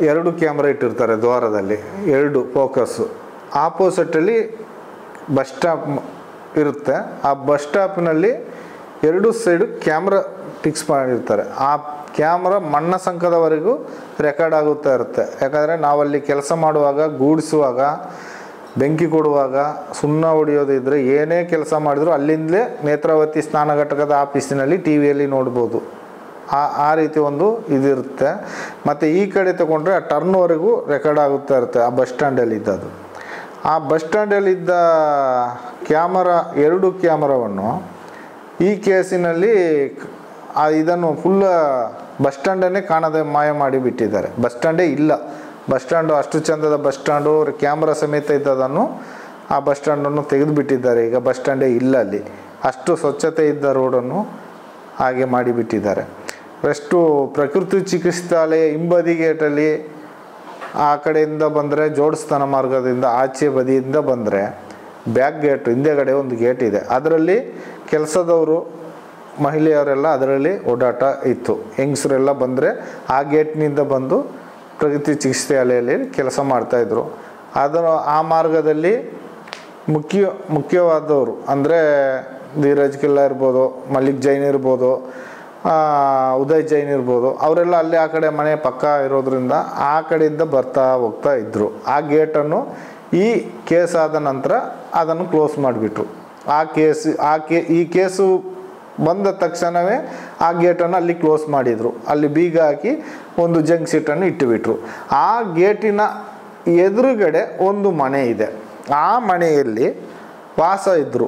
2 ಕ್ಯಾಮ್ರಾ ಇಟ್ಟಿರ್ತಾರೆ ದ್ವಾರದಲ್ಲಿ, 2 ಫೋಕಸ್ಸು. ಆಪೋಸಿಟಲ್ಲಿ ಬಸ್ ಸ್ಟಾಪ್ ಇರುತ್ತೆ. ಆ ಬಸ್ ಸ್ಟಾಪ್ನಲ್ಲಿ 2 ಸೈಡು ಕ್ಯಾಮ್ರಾ ಫಿಕ್ಸ್ ಮಾಡಿರ್ತಾರೆ. ಆ ಕ್ಯಾಮ್ರಾ ಮಣ್ಣ ಸಂಕದವರೆಗೂ ರೆಕಾರ್ಡ್ ಆಗುತ್ತಾ ಇರುತ್ತೆ. ಯಾಕಂದರೆ ನಾವಲ್ಲಿ ಕೆಲಸ ಮಾಡುವಾಗ, ಗೂಡಿಸುವಾಗ, ಬೆಂಕಿ ಕೊಡುವಾಗ, ಸುಣ್ಣ ಹೊಡೆಯೋದಿದ್ರೆ, ಏನೇ ಕೆಲಸ ಮಾಡಿದ್ರು ಅಲ್ಲಿಂದಲೇ ನೇತ್ರಾವತಿ ಸ್ನಾನ ಘಟಕದ ಆಫೀಸಿನಲ್ಲಿ ಟಿ ವಿಯಲ್ಲಿ ನೋಡ್ಬೋದು. ಆ ರೀತಿ ಒಂದು ಇದಿರುತ್ತೆ. ಮತ್ತು ಈ ಕಡೆ ತಗೊಂಡ್ರೆ ಆ ಟರ್ನ್ವರೆಗೂ ರೆಕಾರ್ಡ್ ಆಗುತ್ತಾ ಇರುತ್ತೆ ಆ ಬಸ್ ಸ್ಟ್ಯಾಂಡಲ್ಲಿದ್ದದು. ಆ ಬಸ್ ಸ್ಟ್ಯಾಂಡಲ್ಲಿದ್ದ ಕ್ಯಾಮರಾ, 2 ಕ್ಯಾಮರಾವನ್ನು ಈ ಕೇಸಿನಲ್ಲಿ ಇದನ್ನು ಫುಲ್ಲ ಬಸ್ ಸ್ಟ್ಯಾಂಡನ್ನೇ ಕಾಣದೆ ಮಾಯ ಮಾಡಿಬಿಟ್ಟಿದ್ದಾರೆ. ಬಸ್ ಸ್ಟ್ಯಾಂಡೇ ಇಲ್ಲ. ಬಸ್ ಸ್ಟ್ಯಾಂಡು ಅಷ್ಟು ಚಂದದ ಬಸ್ ಸ್ಟ್ಯಾಂಡು ಕ್ಯಾಮ್ರಾ ಸಮೇತ ಇದ್ದದನ್ನು ಆ ಬಸ್ ಸ್ಟ್ಯಾಂಡನ್ನು ತೆಗೆದುಬಿಟ್ಟಿದ್ದಾರೆ. ಈಗ ಬಸ್ ಸ್ಟ್ಯಾಂಡೇ ಇಲ್ಲ ಅಲ್ಲಿ. ಅಷ್ಟು ಸ್ವಚ್ಛತೆ ಇದ್ದ ರೋಡನ್ನು ಹಾಗೆ ಮಾಡಿಬಿಟ್ಟಿದ್ದಾರೆ. ಎಷ್ಟು ಪ್ರಕೃತಿ ಚಿಕಿತ್ಸಾಲಯ ಹಿಂಬದಿ ಗೇಟಲ್ಲಿ ಆ ಕಡೆಯಿಂದ ಬಂದರೆ, ಜೋಡಿಸ್ತಾನ ಮಾರ್ಗದಿಂದ ಆಚೆ ಬದಿಯಿಂದ ಬಂದರೆ ಬ್ಯಾಕ್ ಗೇಟ್ ಹಿಂದೆಗಡೆ ಒಂದು ಗೇಟ್ ಇದೆ. ಅದರಲ್ಲಿ ಕೆಲಸದವರು, ಮಹಿಳೆಯರೆಲ್ಲ ಅದರಲ್ಲಿ ಓಡಾಟ ಇತ್ತು. ಹೆಂಗಸರೆಲ್ಲ ಬಂದರೆ ಆ ಗೇಟ್ನಿಂದ ಬಂದು ಪ್ರಗತಿ ಚಿಕಿತ್ಸಾಲಯಲ್ಲಿ ಕೆಲಸ ಮಾಡ್ತಾಯಿದ್ರು. ಅದನ್ನು ಆ ಮಾರ್ಗದಲ್ಲಿ ಮುಖ್ಯವಾದವರು ಅಂದರೆ ಧೀರಜ್ ಕಿಲ್ಲಾ ಇರ್ಬೋದು, ಮಲ್ಲಿಕ್ ಜೈನ್ ಇರ್ಬೋದು, ಉದಯ್ ಜೈನ್ ಇರ್ಬೋದು, ಅವರೆಲ್ಲ ಅಲ್ಲಿ ಆ ಕಡೆ ಮನೆ ಪಕ್ಕ ಇರೋದ್ರಿಂದ ಆ ಕಡೆಯಿಂದ ಬರ್ತಾ ಹೋಗ್ತಾ ಇದ್ದರು. ಆ ಗೇಟನ್ನು ಈ ಕೇಸ್ ಆದ ನಂತರ ಅದನ್ನು ಕ್ಲೋಸ್ ಮಾಡಿಬಿಟ್ರು. ಈ ಕೇಸು ಬಂದ ತಕ್ಷಣವೇ ಆ ಗೇಟನ್ನು ಅಲ್ಲಿ ಕ್ಲೋಸ್ ಮಾಡಿದರು. ಅಲ್ಲಿ ಬೀಗ ಹಾಕಿ ಒಂದು ಜಂಕ್ ಸೀಟನ್ನು ಇಟ್ಟುಬಿಟ್ರು. ಆ ಗೇಟಿನ ಎದುರುಗಡೆ ಒಂದು ಮನೆ ಇದೆ. ಆ ಮನೆಯಲ್ಲಿ ವಾಸ ಇದ್ದರು,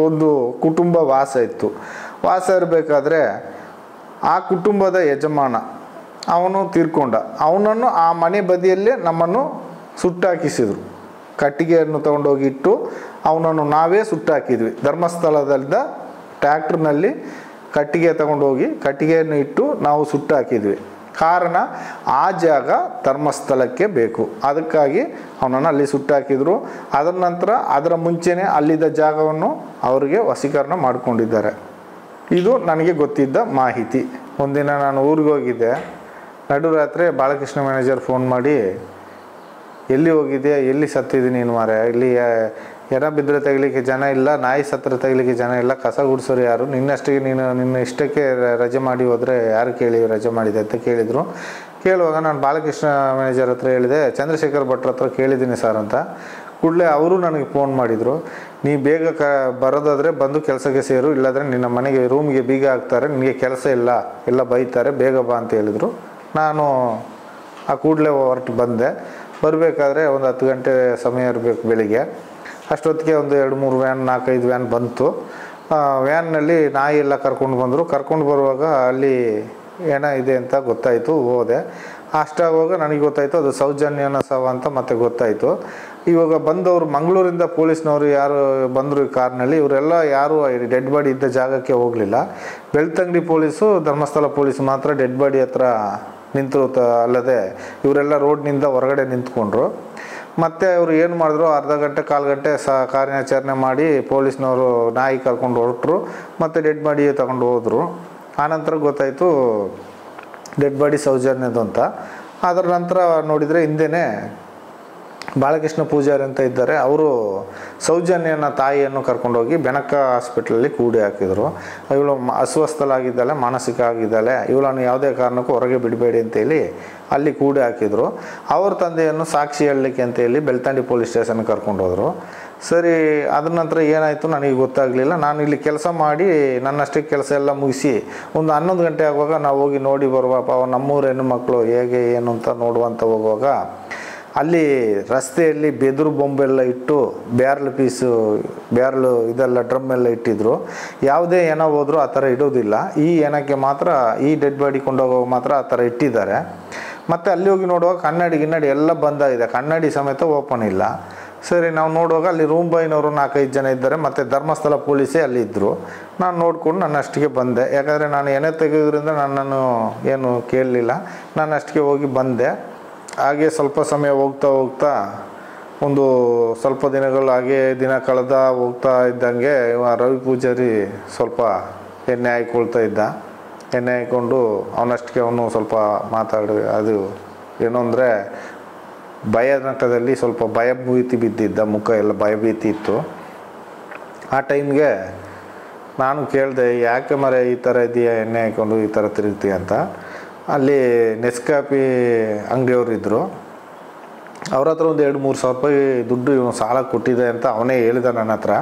ಒಂದು ಕುಟುಂಬ ವಾಸ ಇತ್ತು. ವಾಸ ಇರಬೇಕಾದ್ರೆ ಆ ಕುಟುಂಬದ ಯಜಮಾನ ಅವನು ತೀರ್ಕೊಂಡ. ಅವನನ್ನು ಆ ಮನೆ ಬದಿಯಲ್ಲೇ ನಮ್ಮನ್ನು ಸುಟ್ಟಾಕಿಸಿದರು. ಕಟ್ಟಿಗೆಯನ್ನು ತಗೊಂಡೋಗಿ ಇಟ್ಟು ಅವನನ್ನು ನಾವೇ ಸುಟ್ಟಾಕಿದ್ವಿ. ಧರ್ಮಸ್ಥಳದಿಂದ ಟ್ರ್ಯಾಕ್ಟರ್ನಲ್ಲಿ ಕಟ್ಟಿಗೆ ತಗೊಂಡೋಗಿ ಕಟ್ಟಿಗೆಯನ್ನು ಇಟ್ಟು ನಾವು ಸುಟ್ಟು ಹಾಕಿದ್ವಿ. ಕಾರಣ ಆ ಜಾಗ ಧರ್ಮಸ್ಥಳಕ್ಕೆ ಬೇಕು, ಅದಕ್ಕಾಗಿ ಅವನನ್ನು ಅಲ್ಲಿ ಸುಟ್ಟು ಹಾಕಿದ್ರು. ಅದರ ನಂತರ ಅದರ ಮುಂಚೆನೇ ಅಲ್ಲಿದ್ದ ಜಾಗವನ್ನು ಅವರಿಗೆ ವಶೀಕರಣ ಮಾಡಿಕೊಂಡಿದ್ದಾರೆ. ಇದು ನನಗೆ ಗೊತ್ತಿದ್ದ ಮಾಹಿತಿ. ಒಂದಿನ ನಾನು ಊರಿಗೆ ಹೋಗಿದ್ದೆ. ನಡುರಾತ್ರಿ ಬಾಲಕೃಷ್ಣ ಮ್ಯಾನೇಜರ್ ಫೋನ್ ಮಾಡಿ, ಎಲ್ಲಿ ಹೋಗಿದ್ದೆ, ಎಲ್ಲಿ ಸತ್ತಿದ್ದೀನಿ ನೀನು ಮಾರೆ, ಇಲ್ಲಿ ಎರ ಬಿದ್ದರೆ ತೆಗಿಲಿಕ್ಕೆ ಜನ ಇಲ್ಲ, ನಾಯಿ ಸತ್ರ ತೆಗಿಲಿಕ್ಕೆ ಜನ ಇಲ್ಲ, ಕಸ ಗುಡಿಸೋರು ಯಾರು, ನಿನ್ನಷ್ಟಿಗೆ ನಿನ್ನ ಇಷ್ಟಕ್ಕೆ ರಜೆ ಮಾಡಿ ಹೋದರೆ ಯಾರು ಕೇಳಿ ರಜೆ ಮಾಡಿದೆ ಅಂತ ಕೇಳಿದರು. ಕೇಳುವಾಗ ನಾನು ಬಾಲಕೃಷ್ಣ ಮ್ಯಾನೇಜರ್ ಹತ್ರ ಹೇಳಿದೆ, ಚಂದ್ರಶೇಖರ್ ಭಟ್ರ ಹತ್ರ ಕೇಳಿದ್ದೀನಿ ಸರ್ ಅಂತ. ಕೂಡಲೇ ಅವರು ನನಗೆ ಫೋನ್ ಮಾಡಿದರು, ನೀ ಬೇಗ ಬರೋದಾದರೆ ಬಂದು ಕೆಲಸಕ್ಕೆ ಸೇರು, ಇಲ್ಲಾಂದರೆ ನಿನ್ನ ಮನೆಗೆ ರೂಮ್ಗೆ ಬೀಗ ಹಾಕ್ತಾರೆ, ನಿನಗೆ ಕೆಲಸ ಇಲ್ಲ, ಎಲ್ಲ ಬೈತಾರೆ, ಬೇಗ ಬಾ ಅಂತ ಹೇಳಿದರು. ನಾನು ಆ ಕೂಡಲೇ ಹೊರಟು ಬಂದೆ. ಬರಬೇಕಾದ್ರೆ ಒಂದು 10 ಗಂಟೆ ಸಮಯ ಇರಬೇಕು ಬೆಳಿಗ್ಗೆ. ಅಷ್ಟೊತ್ತಿಗೆ ಒಂದು 2-3 ವ್ಯಾನ್ 4-5 ವ್ಯಾನ್ ಬಂತು. ವ್ಯಾನ್ನಲ್ಲಿ ನಾಯಿ ಎಲ್ಲ ಕರ್ಕೊಂಡು ಬಂದರು. ಕರ್ಕೊಂಡು ಬರುವಾಗ ಅಲ್ಲಿ ಹೆಣ ಇದೆ ಅಂತ ಗೊತ್ತಾಯಿತು. ಹೋದೆ. ಅಷ್ಟಾಗುವಾಗ ನನಗೆ ಗೊತ್ತಾಯಿತು ಅದು ಸೌಜನ್ಯನ ಶವ ಅಂತ ಮತ್ತೆ ಗೊತ್ತಾಯಿತು. ಇವಾಗ ಬಂದವರು ಮಂಗಳೂರಿಂದ ಪೊಲೀಸ್ನವರು ಯಾರು ಬಂದರು ಈ ಕಾರ್ನಲ್ಲಿ, ಇವರೆಲ್ಲ ಯಾರು ಡೆಡ್ ಬಾಡಿ ಇದ್ದ ಜಾಗಕ್ಕೆ ಹೋಗಲಿಲ್ಲ. ಬೆಳ್ತಂಗಡಿ ಪೊಲೀಸು, ಧರ್ಮಸ್ಥಳ ಪೊಲೀಸು ಮಾತ್ರ ಡೆಡ್ ಬಾಡಿ ಹತ್ರ ನಿಂತರು. ಅಲ್ಲದೆ ಇವರೆಲ್ಲ ರೋಡ್ನಿಂದ ಹೊರಗಡೆ ನಿಂತ್ಕೊಂಡ್ರು. ಮತ್ತು ಅವರು ಏನು ಮಾಡಿದ್ರು, ಅರ್ಧ ಗಂಟೆ 1/4 ಗಂಟೆ ಕಾರ್ಯಾಚರಣೆ ಮಾಡಿ ಪೊಲೀಸ್ನವರು ನಾಯಿ ಕರ್ಕೊಂಡು ಹೊರಟರು. ಮತ್ತು ಡೆಡ್ ಬಾಡಿ ತಗೊಂಡು ಹೋದರು. ಆನಂತರ ಗೊತ್ತಾಯಿತು ಡೆಡ್ ಬಾಡಿ ಸೌಜನ್ಯದು ಅಂತ. ಅದರ ನಂತರ ನೋಡಿದರೆ ಹಿಂದೆಯೇ ಬಾಲಕೃಷ್ಣ ಪೂಜಾರಿ ಅಂತ ಇದ್ದಾರೆ, ಅವರು ಸೌಜನ್ಯನ ತಾಯಿಯನ್ನು ಕರ್ಕೊಂಡೋಗಿ ಬೆನಕ ಹಾಸ್ಪಿಟ್ಲಲ್ಲಿ ಕೂಡಿ ಹಾಕಿದರು. ಇವಳು ಅಸ್ವಸ್ಥಲಾಗಿದ್ದಾಳೆ, ಮಾನಸಿಕ ಆಗಿದ್ದಾಳೆ, ಇವಳನ್ನು ಯಾವುದೇ ಕಾರಣಕ್ಕೂ ಹೊರಗೆ ಬಿಡಬೇಡಿ ಅಂತೇಳಿ ಅಲ್ಲಿ ಕೂಡಿ ಹಾಕಿದರು. ಅವ್ರ ತಂದೆಯನ್ನು ಸಾಕ್ಷಿ ಹೇಳಲಿಕ್ಕೆ ಅಂತೇಳಿ ಬೆಳ್ತಂಡಿ ಪೊಲೀಸ್ ಸ್ಟೇಷನ್ಗೆ ಕರ್ಕೊಂಡು ಹೋದರು. ಸರಿ, ಅದ್ರ ನಂತರ ಏನಾಯಿತು ನನಗೆ ಗೊತ್ತಾಗಲಿಲ್ಲ. ನಾನು ಇಲ್ಲಿ ಕೆಲಸ ಮಾಡಿ ನನ್ನಷ್ಟೇ ಕೆಲಸ ಎಲ್ಲ ಮುಗಿಸಿ ಒಂದು 11 ಗಂಟೆ ಆಗುವಾಗ ನಾವು ಹೋಗಿ ನೋಡಿ ಬರುವಪ್ಪ ನಮ್ಮೂರು ಹೆಣ್ಣು ಮಕ್ಕಳು ಹೇಗೆ ಏನು ಅಂತ ನೋಡುವಂತ ಹೋಗುವಾಗ ಅಲ್ಲಿ ರಸ್ತೆಯಲ್ಲಿ ಬೆದರು ಬೊಂಬೆಲ್ಲ ಇಟ್ಟು ಬ್ಯಾರ್ಲು ಇದೆಲ್ಲ ಡ್ರಮ್ ಎಲ್ಲ ಇಟ್ಟಿದ್ರು. ಯಾವುದೇ ಹೆಣ ಹೋದರೂ ಆ ಥರ ಇಡೋದಿಲ್ಲ. ಈ ಹೆಣಕ್ಕೆ ಮಾತ್ರ, ಈ ಡೆಡ್ ಬಾಡಿ ಕೊಂಡೋಗುವಾಗ ಮಾತ್ರ ಆ ಥರ ಇಟ್ಟಿದ್ದಾರೆ. ಮತ್ತು ಅಲ್ಲಿ ಹೋಗಿ ನೋಡುವಾಗ ಕನ್ನಡಿ ಎಲ್ಲ ಬಂದಾಗಿದೆ, ಕನ್ನಡಿ ಸಮೇತ ಓಪನ್ ಇಲ್ಲ. ಸರಿ, ನಾವು ನೋಡುವಾಗ ಅಲ್ಲಿ ರೂಮ್ ಬಾಯ್ನವರು 4-5 ಜನ ಇದ್ದಾರೆ, ಮತ್ತು ಧರ್ಮಸ್ಥಳ ಪೊಲೀಸೇ ಅಲ್ಲಿ ಇದ್ದರು. ನಾನು ನೋಡಿಕೊಂಡು ನನ್ನಷ್ಟಿಗೆ ಬಂದೆ. ಯಾಕಂದರೆ ನಾನು ಎಣ್ಣೆ ತೆಗೆಯೋದ್ರಿಂದ ನನ್ನನ್ನು ಏನು ಕೇಳಲಿಲ್ಲ. ನಾನು ಅಷ್ಟಿಗೆ ಹೋಗಿ ಬಂದೆ. ಹಾಗೆ ಸ್ವಲ್ಪ ಸಮಯ ಹೋಗ್ತಾ ಒಂದು ಸ್ವಲ್ಪ ದಿನಗಳು ಹಾಗೆ ದಿನ ಕಳೆದ ಹೋಗ್ತಾ ಇದ್ದಂಗೆ ರವಿ ಪೂಜಾರಿ ಸ್ವಲ್ಪ ಎಣ್ಣೆ ಹಾಕ್ಕೊಳ್ತಾ ಇದ್ದ. ಎಣ್ಣೆ ಹಾಕ್ಕೊಂಡು ಅವನಷ್ಟಕ್ಕೆ ಅವನು ಸ್ವಲ್ಪ ಮಾತಾಡಿ, ಅದು ಏನು ಅಂದರೆ ಭಯನಟದಲ್ಲಿ ಸ್ವಲ್ಪ ಭಯಭೀತಿ ಬಿದ್ದಿದ್ದ, ಮುಖ ಎಲ್ಲ ಭಯಭೀತಿ ಇತ್ತು. ಆ ಟೈಮ್ಗೆ ನಾನು ಕೇಳಿದೆ, ಯಾಕೆ ಮರೆ ಈ ಥರ ಇದೆಯಾ, ಎಣ್ಣೆ ಹಾಕ್ಕೊಂಡು ಈ ಥರ ತಿರುಗ್ತೀಯ ಅಂತ. ಅಲ್ಲಿ ನೆಸ್ಕಾಫಿ ಅಂಗಡಿಯವರು ಇದ್ದರು. ಅವ್ರ ಹತ್ರ ಒಂದು 2-3 ಸಾವಿರ ರೂಪಾಯಿ ದುಡ್ಡು ಇವನು ಸಾಲ ಕೊಟ್ಟಿದೆ ಅಂತ ಅವನೇ ಹೇಳಿದ ನನ್ನ ಹತ್ರ.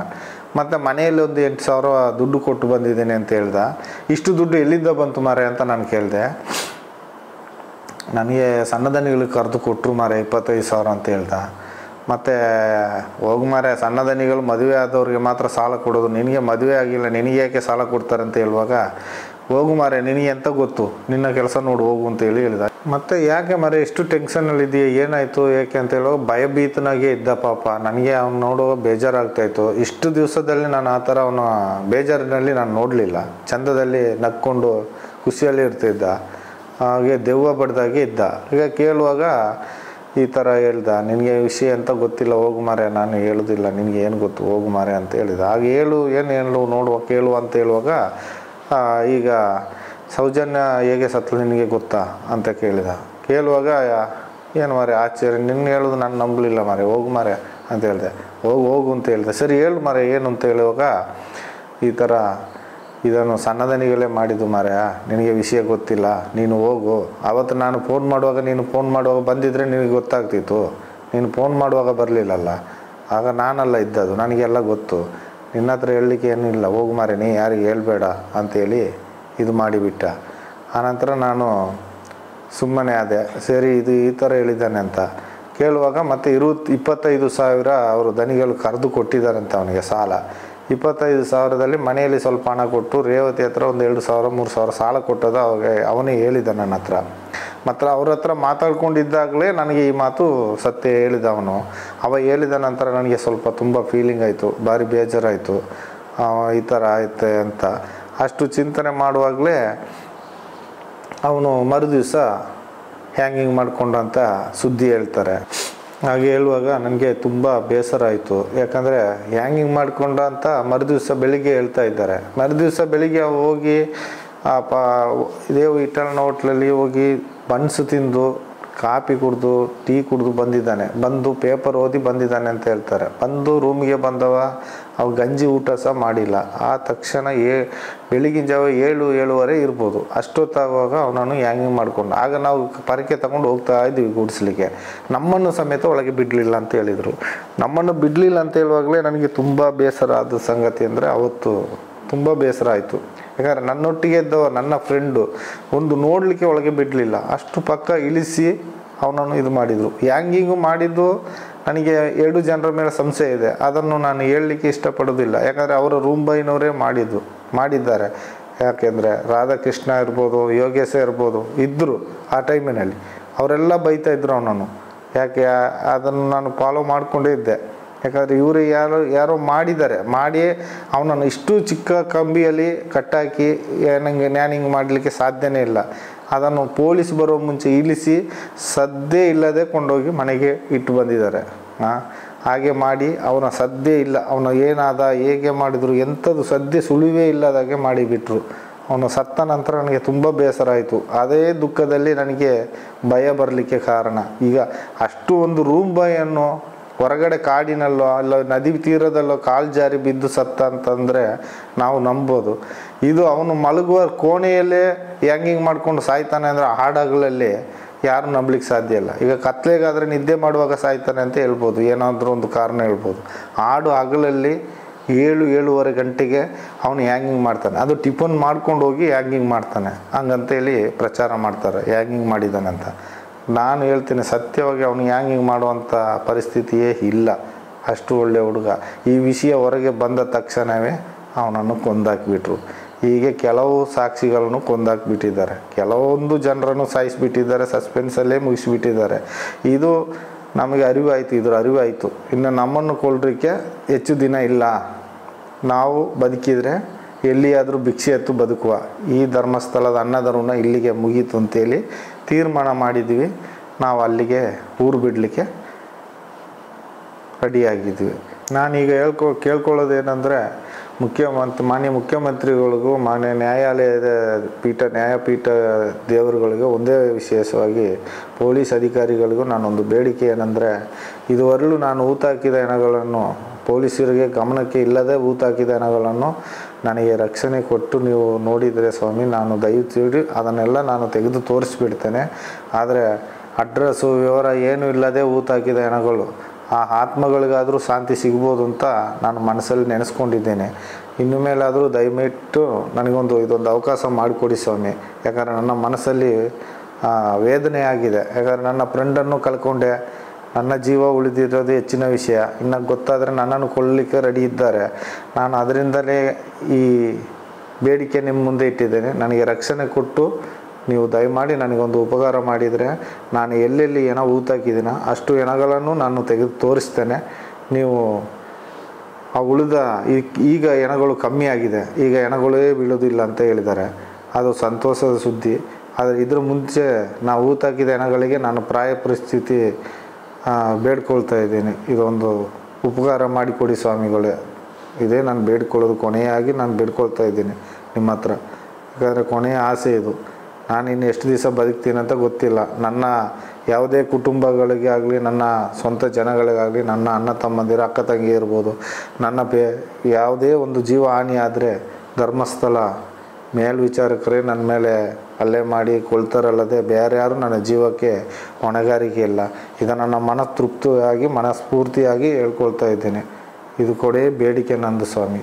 ಮತ್ತು ಮನೆಯಲ್ಲಿ ಒಂದು 8,000 ದುಡ್ಡು ಕೊಟ್ಟು ಬಂದಿದ್ದೇನೆ ಅಂತ ಹೇಳ್ದ. ಇಷ್ಟು ದುಡ್ಡು ಎಲ್ಲಿಂದ ಬಂತು ಮಾರೆ ಅಂತ ನಾನು ಕೇಳಿದೆ. ನನಗೆ ಸಣ್ಣದನಿಗಳಿಗೆ ಕರೆದು ಕೊಟ್ಟರು ಮಾರೆ 25,000 ಅಂತ ಹೇಳ್ದ. ಮತ್ತು ಹೋಗು ಮಾರೆ, ಸಣ್ಣದನಿಗಳು ಮದುವೆ ಆದವ್ರಿಗೆ ಮಾತ್ರ ಸಾಲ ಕೊಡೋದು, ನಿನಗೆ ಮದುವೆ ಆಗಿಲ್ಲ, ನಿನಗೆ ಯಾಕೆ ಸಾಲ ಕೊಡ್ತಾರೆ ಅಂತ ಹೇಳುವಾಗ, ಹೋಗು ಮಾರೆ ನಿನಗೆ ಎಂತ ಗೊತ್ತು, ನಿನ್ನ ಕೆಲಸ ನೋಡು ಹೋಗು ಅಂತ ಹೇಳಿದ. ಮತ್ತು ಯಾಕೆ ಮಾರೆ ಇಷ್ಟು ಟೆನ್ಷನಲ್ಲಿದೆಯಾ, ಏನಾಯಿತು ಏಕೆ ಅಂತ ಹೇಳುವಾಗ ಭಯಭೀತನಾಗೇ ಇದ್ದ ಪಾಪ. ನನಗೆ ಅವ್ನು ನೋಡುವಾಗ ಬೇಜಾರಾಗ್ತಾಯಿತ್ತು. ಇಷ್ಟು ದಿವಸದಲ್ಲಿ ನಾನು ಆ ಥರ ಅವನ ಬೇಜಾರಿನಲ್ಲಿ ನಾನು ನೋಡಲಿಲ್ಲ. ಚಂದದಲ್ಲಿ ನಕ್ಕೊಂಡು ಖುಷಿಯಲ್ಲಿ ಇರ್ತಿದ್ದ, ಹಾಗೆ ದೆವ್ವ ಬಡ್ದಾಗೆ ಇದ್ದ. ಈಗ ಕೇಳುವಾಗ ಈ ಥರ ಹೇಳ್ದ, ನಿನಗೆ ವಿಷಯ ಅಂತ ಗೊತ್ತಿಲ್ಲ, ಹೋಗು ಮಾರೆ, ನಾನು ಹೇಳೋದಿಲ್ಲ, ನಿನಗೆ ಏನು ಗೊತ್ತು, ಹೋಗು ಮಾರೆ ಅಂತ ಹೇಳಿದ. ಹಾಗೆ ಏನು ನೋಡುವ ಕೇಳುವ ಅಂತ ಹೇಳುವಾಗ, ಈಗ ಸೌಜನ್ಯ ಹೇಗೆ ಸತ್ಲು ನಿನಗೆ ಗೊತ್ತಾ ಅಂತ ಕೇಳಿದ. ಕೇಳುವಾಗ, ಏನು ಮಾರೆ ಆಶ್ಚರ್ಯ, ನಿನ್ನ ಹೇಳೋದು ನಾನು ನಂಬಲಿಲ್ಲ ಮಾರೆ, ಹೋಗು ಮಾರೆ ಅಂತ ಹೇಳಿದೆ. ಹೋಗು ಅಂತ ಹೇಳಿದೆ. ಸರಿ ಹೇಳು ಮಾರೆ ಏನು ಅಂತ ಹೇಳುವಾಗ, ಈ ಥರ ಇದನ್ನು ಸಣ್ಣದನಿಗಳೇ ಮಾಡಿದ್ದು ಮಾರೆ, ನಿನಗೆ ವಿಷಯ ಗೊತ್ತಿಲ್ಲ, ನೀನು ಹೋಗು. ಆವತ್ತು ನಾನು ಫೋನ್ ಮಾಡುವಾಗ ಬಂದಿದ್ದರೆ ನಿನಗೆ ಗೊತ್ತಾಗ್ತಿತ್ತು, ನೀನು ಫೋನ್ ಮಾಡುವಾಗ ಬರಲಿಲ್ಲಲ್ಲ, ಆಗ ನಾನೆಲ್ಲ ಇದ್ದದ್ದು, ನನಗೆಲ್ಲ ಗೊತ್ತು, ನಿನ್ನ ಹತ್ರ ಹೇಳಲಿಕ್ಕೆ ಏನಿಲ್ಲ, ಹೋಗು ಮಾರೆ, ನೀ ಯಾರಿಗೆ ಹೇಳ್ಬೇಡ ಅಂತೇಳಿ ಇದು ಮಾಡಿಬಿಟ್ಟ. ಆನಂತರ ನಾನು ಸುಮ್ಮನೆ ಆದೆ. ಸರಿ, ಇದು ಈ ಥರ ಹೇಳಿದ್ದಾನೆ ಅಂತ ಕೇಳುವಾಗ ಮತ್ತೆ 25,000 ಅವರು ದನಿಗಳು ಕರೆದು ಕೊಟ್ಟಿದ್ದಾರಂತೆ ಅವನಿಗೆ ಸಾಲ. 25,000ದಲ್ಲಿ ಮನೆಯಲ್ಲಿ ಸ್ವಲ್ಪ ಹಣ ಕೊಟ್ಟು ರೇವತಿ ಹತ್ರ ಒಂದು 2,000-3,000 ಸಾಲ ಕೊಟ್ಟದ ಅವನೇ ಹೇಳಿದ ನನ್ನ ಹತ್ರ. ಮತ್ತು ಅವ್ರ ಹತ್ರ ಮಾತಾಡ್ಕೊಂಡಿದ್ದಾಗಲೇ ನನಗೆ ಈ ಮಾತು ಸತ್ಯ ಹೇಳಿದ ಅವನು. ಹೇಳಿದ ನಂತರ ನನಗೆ ಸ್ವಲ್ಪ ತುಂಬ ಫೀಲಿಂಗ್ ಆಯಿತು, ಭಾರಿ ಬೇಜಾರಾಯಿತು, ಈ ಥರ ಆಯ್ತೆ ಅಂತ. ಅಷ್ಟು ಚಿಂತನೆ ಮಾಡುವಾಗಲೇ ಅವನು ಮರುದಿವಸ ಹ್ಯಾಂಗಿಂಗ್ ಮಾಡಿಕೊಂಡ ಅಂತ ಸುದ್ದಿ ಹೇಳ್ತಾರೆ. ಹಾಗೆ ಹೇಳುವಾಗ ನನಗೆ ತುಂಬ ಬೇಸರ ಆಯಿತು. ಯಾಕಂದರೆ ಹ್ಯಾಂಗಿಂಗ್ ಮಾಡಿಕೊಂಡ ಅಂತ ಮರುದಿವಸ ಬೆಳಿಗ್ಗೆ ಹೇಳ್ತಾ ಇದ್ದಾರೆ. ಮರುದಿವಸ ಬೆಳಿಗ್ಗೆ ಹೋಗಿ ಇದೇ ಇಟರ್ನ್ ಹೋಟ್ಲಲ್ಲಿ ಹೋಗಿ ಬನ್ಸು ತಿಂದು ಕಾಫಿ ಕುಡಿದು ಟೀ ಕುಡಿದು ಬಂದಿದ್ದಾನೆ. ಬಂದು ಪೇಪರ್ ಓದಿ ಬಂದಿದ್ದಾನೆ ಅಂತ ಹೇಳ್ತಾರೆ. ಬಂದು ರೂಮಿಗೆ ಬಂದವ, ಅವು ಗಂಜಿ ಊಟ ಸಹ ಮಾಡಿಲ್ಲ. ಆ ತಕ್ಷಣ ಬೆಳಗಿನ ಜಾವ 7-7:30 ಇರ್ಬೋದು. ಅಷ್ಟೊತ್ತಾಗುವಾಗ ಅವನನ್ನು ಹ್ಯಾಂಗಿಂಗ್ ಮಾಡಿಕೊಂಡು, ಆಗ ನಾವು ಪರಕೆ ತಗೊಂಡು ಹೋಗ್ತಾ ಇದ್ದೀವಿ ಗುಡಿಸ್ಲಿಕ್ಕೆ. ನಮ್ಮನ್ನು ಸಮೇತ ಒಳಗೆ ಬಿಡಲಿಲ್ಲ ಅಂತ ಹೇಳಿದರು. ನಮ್ಮನ್ನು ಬಿಡಲಿಲ್ಲ ಅಂತ ಹೇಳುವಾಗಲೇ ನನಗೆ ತುಂಬ ಬೇಸರ ಆದ ಸಂಗತಿ ಅಂದರೆ ಅವತ್ತು ತುಂಬ ಬೇಸರ ಆಯಿತು. ಯಾಕಂದರೆ ನನ್ನೊಟ್ಟಿಗೆ ಇದ್ದವ ನನ್ನ ಫ್ರೆಂಡು ಒಂದು ನೋಡಲಿಕ್ಕೆ ಒಳಗೆ ಬಿಡಲಿಲ್ಲ. ಅಷ್ಟು ಪಕ್ಕ ಇಳಿಸಿ ಅವನನ್ನು ಇದು ಮಾಡಿದರು. ಹ್ಯಾಂಗಿಂಗು ಮಾಡಿದ್ದು ನನಗೆ 2 ಜನರ ಮೇಲೆ ಸಂಶಯ ಇದೆ. ಅದನ್ನು ನಾನು ಹೇಳಲಿಕ್ಕೆ ಇಷ್ಟಪಡೋದಿಲ್ಲ. ಯಾಕಂದರೆ ಅವರ ರೂಮ್ ಬಾಯ್ನವರೇ ಮಾಡಿದ್ದಾರೆ. ಯಾಕೆಂದರೆ ರಾಧಾಕೃಷ್ಣ ಇರ್ಬೋದು, ಯೋಗೇಶ ಇರ್ಬೋದು, ಇದ್ದರು ಆ ಟೈಮಿನಲ್ಲಿ. ಅವರೆಲ್ಲ ಬೈತಾ ಇದ್ರು ಅವನನ್ನು. ಯಾಕೆ ಅದನ್ನು ನಾನು ಫಾಲೋ ಮಾಡಿಕೊಂಡೇ ಇದ್ದೆ. ಯಾಕಂದರೆ ಇವರು ಯಾರೋ ಮಾಡಿ ಅವನನ್ನು ಇಷ್ಟು ಚಿಕ್ಕ ಕಂಬಿಯಲ್ಲಿ ಕಟ್ಟಾಕಿ ನ್ಯಾನಿಂಗ್ ಮಾಡಲಿಕ್ಕೆ ಸಾಧ್ಯನೇ ಇಲ್ಲ. ಅದನ್ನು ಪೊಲೀಸ್ ಬರೋ ಮುಂಚೆ ಇಳಿಸಿ ಸದ್ದೇ ಇಲ್ಲದೆ ಕೊಂಡೋಗಿ ಮನೆಗೆ ಇಟ್ಟು ಬಂದಿದ್ದಾರೆ. ಹಾಗೆ ಮಾಡಿ ಅವನ ಸದ್ದೇ ಇಲ್ಲ, ಅವನು ಏನಾದ ಹೇಗೆ ಮಾಡಿದರು ಎಂಥದ್ದು ಸದ್ದೆ ಸುಳಿವೇ ಇಲ್ಲದಾಗೆ ಮಾಡಿಬಿಟ್ರು. ಅವನು ಸತ್ತ ನಂತರ ನನಗೆ ತುಂಬ ಬೇಸರ ಆಯಿತು. ಅದೇ ದುಃಖದಲ್ಲಿ ನನಗೆ ಭಯ ಬರಲಿಕ್ಕೆ ಕಾರಣ. ಈಗ ಅಷ್ಟು ಒಂದು ರೂಮ್ ಬಾಯನ್ನು ಹೊರಗಡೆ ಕಾಡಿನಲ್ಲೋ ಅಲ್ಲ ನದಿ ತೀರದಲ್ಲೋ ಕಾಲು ಜಾರಿ ಬಿದ್ದು ಸತ್ತ ಅಂತಂದರೆ ನಾವು ನಂಬೋದು. ಇದು ಅವನು ಮಲಗುವ ಕೋಣೆಯಲ್ಲೇ ಹ್ಯಾಂಗಿಂಗ್ ಮಾಡ್ಕೊಂಡು ಸಾಯ್ತಾನೆ ಅಂದರೆ ಹಾಡಗಳಲ್ಲಿ ಯಾರು ನಂಬಲಿಕ್ಕೆ ಸಾಧ್ಯ ಇಲ್ಲ. ಈಗ ಕತ್ಲೆಗಾದರೆ ನಿದ್ದೆ ಮಾಡುವಾಗ ಸಾಯ್ತಾನೆ ಅಂತ ಹೇಳ್ಬೋದು, ಏನಾದರೂ ಒಂದು ಕಾರಣ ಹೇಳ್ಬೋದು. ಹಾಡು ಹಗಲಲ್ಲಿ 7-7:30 ಗಂಟೆಗೆ ಅವನು ಹ್ಯಾಂಗಿಂಗ್ ಮಾಡ್ತಾನೆ. ಅದು ಟಿಫನ್ ಮಾಡ್ಕೊಂಡು ಹೋಗಿ ಹ್ಯಾಂಗಿಂಗ್ ಮಾಡ್ತಾನೆ ಹಂಗಂತೇಳಿ ಪ್ರಚಾರ ಮಾಡ್ತಾರೆ, ಹ್ಯಾಂಗಿಂಗ್ ಮಾಡಿದ್ದಾನಂತ. ನಾನು ಹೇಳ್ತೀನಿ ಸತ್ಯವಾಗಿ ಅವನು ಹ್ಯಾಂಗಿಂಗ್ ಮಾಡುವಂಥ ಪರಿಸ್ಥಿತಿಯೇ ಇಲ್ಲ. ಅಷ್ಟು ಒಳ್ಳೆಯ ಹುಡುಗ. ಈ ವಿಷಯ ಹೊರಗೆ ಬಂದ ತಕ್ಷಣವೇ ಅವನನ್ನು ಕೊಂದಾಕಿಬಿಟ್ರು. ಹೀಗೆ ಕೆಲವು ಸಾಕ್ಷಿಗಳನ್ನು ಕೊಂದಾಕಿಬಿಟ್ಟಿದ್ದಾರೆ, ಕೆಲವೊಂದು ಜನರನ್ನು ಸಾಯಿಸಿಬಿಟ್ಟಿದ್ದಾರೆ, ಸಸ್ಪೆನ್ಸಲ್ಲೇ ಮುಗಿಸಿಬಿಟ್ಟಿದ್ದಾರೆ. ಇದು ನಮಗೆ ಅರಿವಾಯಿತು, ಇದ್ರ ಅರಿವಾಯಿತು. ಇನ್ನು ನಮ್ಮನ್ನು ಕೊಲ್ಲಲಿಕ್ಕೆ ಹೆಚ್ಚು ದಿನ ಇಲ್ಲ. ನಾವು ಬದುಕಿದರೆ ಎಲ್ಲಿಯಾದರೂ ಭಿಕ್ಷೆ ಎತ್ತು ಬದುಕುವ. ಈ ಧರ್ಮಸ್ಥಳದ ಅನ್ನಧರ್ಮನ ಇಲ್ಲಿಗೆ ಮುಗೀತು ಅಂತೇಳಿ ತೀರ್ಮಾನ ಮಾಡಿದ್ವಿ. ನಾವು ಅಲ್ಲಿಗೆ ಊರು ಬಿಡಲಿಕ್ಕೆ ರೆಡಿಯಾಗಿದ್ವಿ. ನಾನೀಗ ಕೇಳ್ಕೊಳ್ಳೋದೇನೆಂದರೆ ಮಾನ್ಯ ಮುಖ್ಯಮಂತ್ರಿಗಳಿಗೂ ಮಾನ್ಯ ನ್ಯಾಯಪೀಠ ದೇವರುಗಳಿಗೂ ಒಂದೇ ವಿಶೇಷವಾಗಿ ಪೊಲೀಸ್ ಅಧಿಕಾರಿಗಳಿಗೂ ನಾನೊಂದು ಬೇಡಿಕೆ ಏನೆಂದರೆ, ಇದುವರೆಗೂ ನಾನು ಊತಾಕಿದ ಹೆಣಗಳನ್ನು ಪೊಲೀಸರಿಗೆ ಗಮನಕ್ಕೆ ಇಲ್ಲದೆ ಊತಾಕಿದ ಹೆಣಗಳನ್ನು ನನಗೆ ರಕ್ಷಣೆ ಕೊಟ್ಟು ನೀವು ನೋಡಿದರೆ ಸ್ವಾಮಿ, ನಾನು ದಯವಿಟ್ಟು ಅದನ್ನೆಲ್ಲ ನಾನು ತೆಗೆದು ತೋರಿಸ್ಬಿಡ್ತೇನೆ. ಆದರೆ ಅಡ್ರೆಸ್ಸು ವಿವರ ಏನೂ ಇಲ್ಲದೆ ಊತಾಕಿದ ಹೆಣಗಳು ಆ ಆತ್ಮಗಳಿಗಾದರೂ ಶಾಂತಿ ಸಿಗ್ಬೋದು ಅಂತ ನಾನು ಮನಸ್ಸಲ್ಲಿ ನೆನೆಸ್ಕೊಂಡಿದ್ದೇನೆ. ಇನ್ನು ಮೇಲಾದರೂ ದಯವಿಟ್ಟು ಇದೊಂದು ಅವಕಾಶ ಮಾಡಿಕೊಡಿ ಸ್ವಾಮಿ. ಯಾಕಂದರೆ ನನ್ನ ಮನಸ್ಸಲ್ಲಿ ವೇದನೆ ಆಗಿದೆ. ಯಾಕಂದರೆ ನನ್ನ ಫ್ರೆಂಡನ್ನು ಕಳ್ಕೊಂಡೆ, ನನ್ನ ಜೀವ ಉಳಿದಿರೋದು ಹೆಚ್ಚಿನ ವಿಷಯ. ಇನ್ನು ಗೊತ್ತಾದರೆ ನನ್ನನ್ನು ಕೊಲ್ಲಲಿಕ್ಕೆ ರೆಡಿ ಇದ್ದಾರೆ. ನಾನು ಅದರಿಂದಲೇ ಈ ಬೇಡಿಕೆ ನಿಮ್ಮ ಮುಂದೆ ಇಟ್ಟಿದ್ದೇನೆ. ನನಗೆ ರಕ್ಷಣೆ ಕೊಟ್ಟು ನೀವು ದಯಮಾಡಿ ನನಗೊಂದು ಉಪಕಾರ ಮಾಡಿದರೆ ನಾನು ಎಲ್ಲೆಲ್ಲಿ ಹೆಣ ಊತಾಕಿದ್ದೀನೋ ಅಷ್ಟು ಹೆಣಗಳನ್ನು ನಾನು ತೆಗೆದು ತೋರಿಸ್ತೇನೆ. ನೀವು ಆ ಈಗ ಹೆಣಗಳು ಕಮ್ಮಿ ಆಗಿದೆ, ಈಗ ಹೆಣಗಳೇ ಬೀಳೋದಿಲ್ಲ ಅಂತ ಹೇಳಿದ್ದಾರೆ. ಅದು ಸಂತೋಷದ ಸುದ್ದಿ. ಆದರೆ ಇದ್ರ ಮುಂಚೆ ನಾವು ಊತಾಕಿದ ಹೆಣಗಳಿಗೆ ನಾನು ಪ್ರಾಯ ಪರಿಸ್ಥಿತಿ ಬೇಡ್ಕೊಳ್ತಾ ಇದ್ದೀನಿ. ಇದೊಂದು ಉಪಕಾರ ಮಾಡಿಕೊಡಿ ಸ್ವಾಮಿಗಳೇ. ಇದೇ ನಾನು ಬೇಡ್ಕೊಳ್ಳೋದು, ಕೊನೆಯಾಗಿ ನಾನು ಬೇಡ್ಕೊಳ್ತಾ ಇದ್ದೀನಿ ನಿಮ್ಮ ಹತ್ರ. ಯಾಕಂದರೆ ಕೊನೆಯ ಆಸೆ ಇದು. ನಾನು ಇನ್ನು ಎಷ್ಟು ದಿವಸ ಬದುಕ್ತೀನಿ ಅಂತ ಗೊತ್ತಿಲ್ಲ. ನನ್ನ ಯಾವುದೇ ಕುಟುಂಬಗಳಿಗೆ ಆಗಲಿ, ನನ್ನ ಸ್ವಂತ ಜನಗಳಿಗಾಗಲಿ, ನನ್ನ ಅಣ್ಣ ತಮ್ಮಂದಿರ ಅಕ್ಕ ತಂಗಿ ಇರ್ಬೋದು, ನನ್ನ ಯಾವುದೇ ಒಂದು ಜೀವ ಹಾನಿ ಆದರೆ ಧರ್ಮಸ್ಥಳ ಮೇಲ್ವಿಚಾರಕರೇ ನನ್ನ ಮೇಲೆ ಹಲ್ಲೆ ಮಾಡಿ ಕೊಳ್ತಾರಲ್ಲದೆ ಬೇರೆ ಯಾರು ನನ್ನ ಜೀವಕ್ಕೆ ಹೊಣೆಗಾರಿಕೆ ಇಲ್ಲ. ಇದನ್ನು ನನ್ನ ಮನಸ್ತೃಪ್ತಿಯಾಗಿ ಮನಸ್ಫೂರ್ತಿಯಾಗಿ ಹೇಳ್ಕೊಳ್ತಾ ಇದ್ದೀನಿ. ಇದು ಕೊಡೇ ಬೇಡಿಕೆ ನಂದು ಸ್ವಾಮಿ.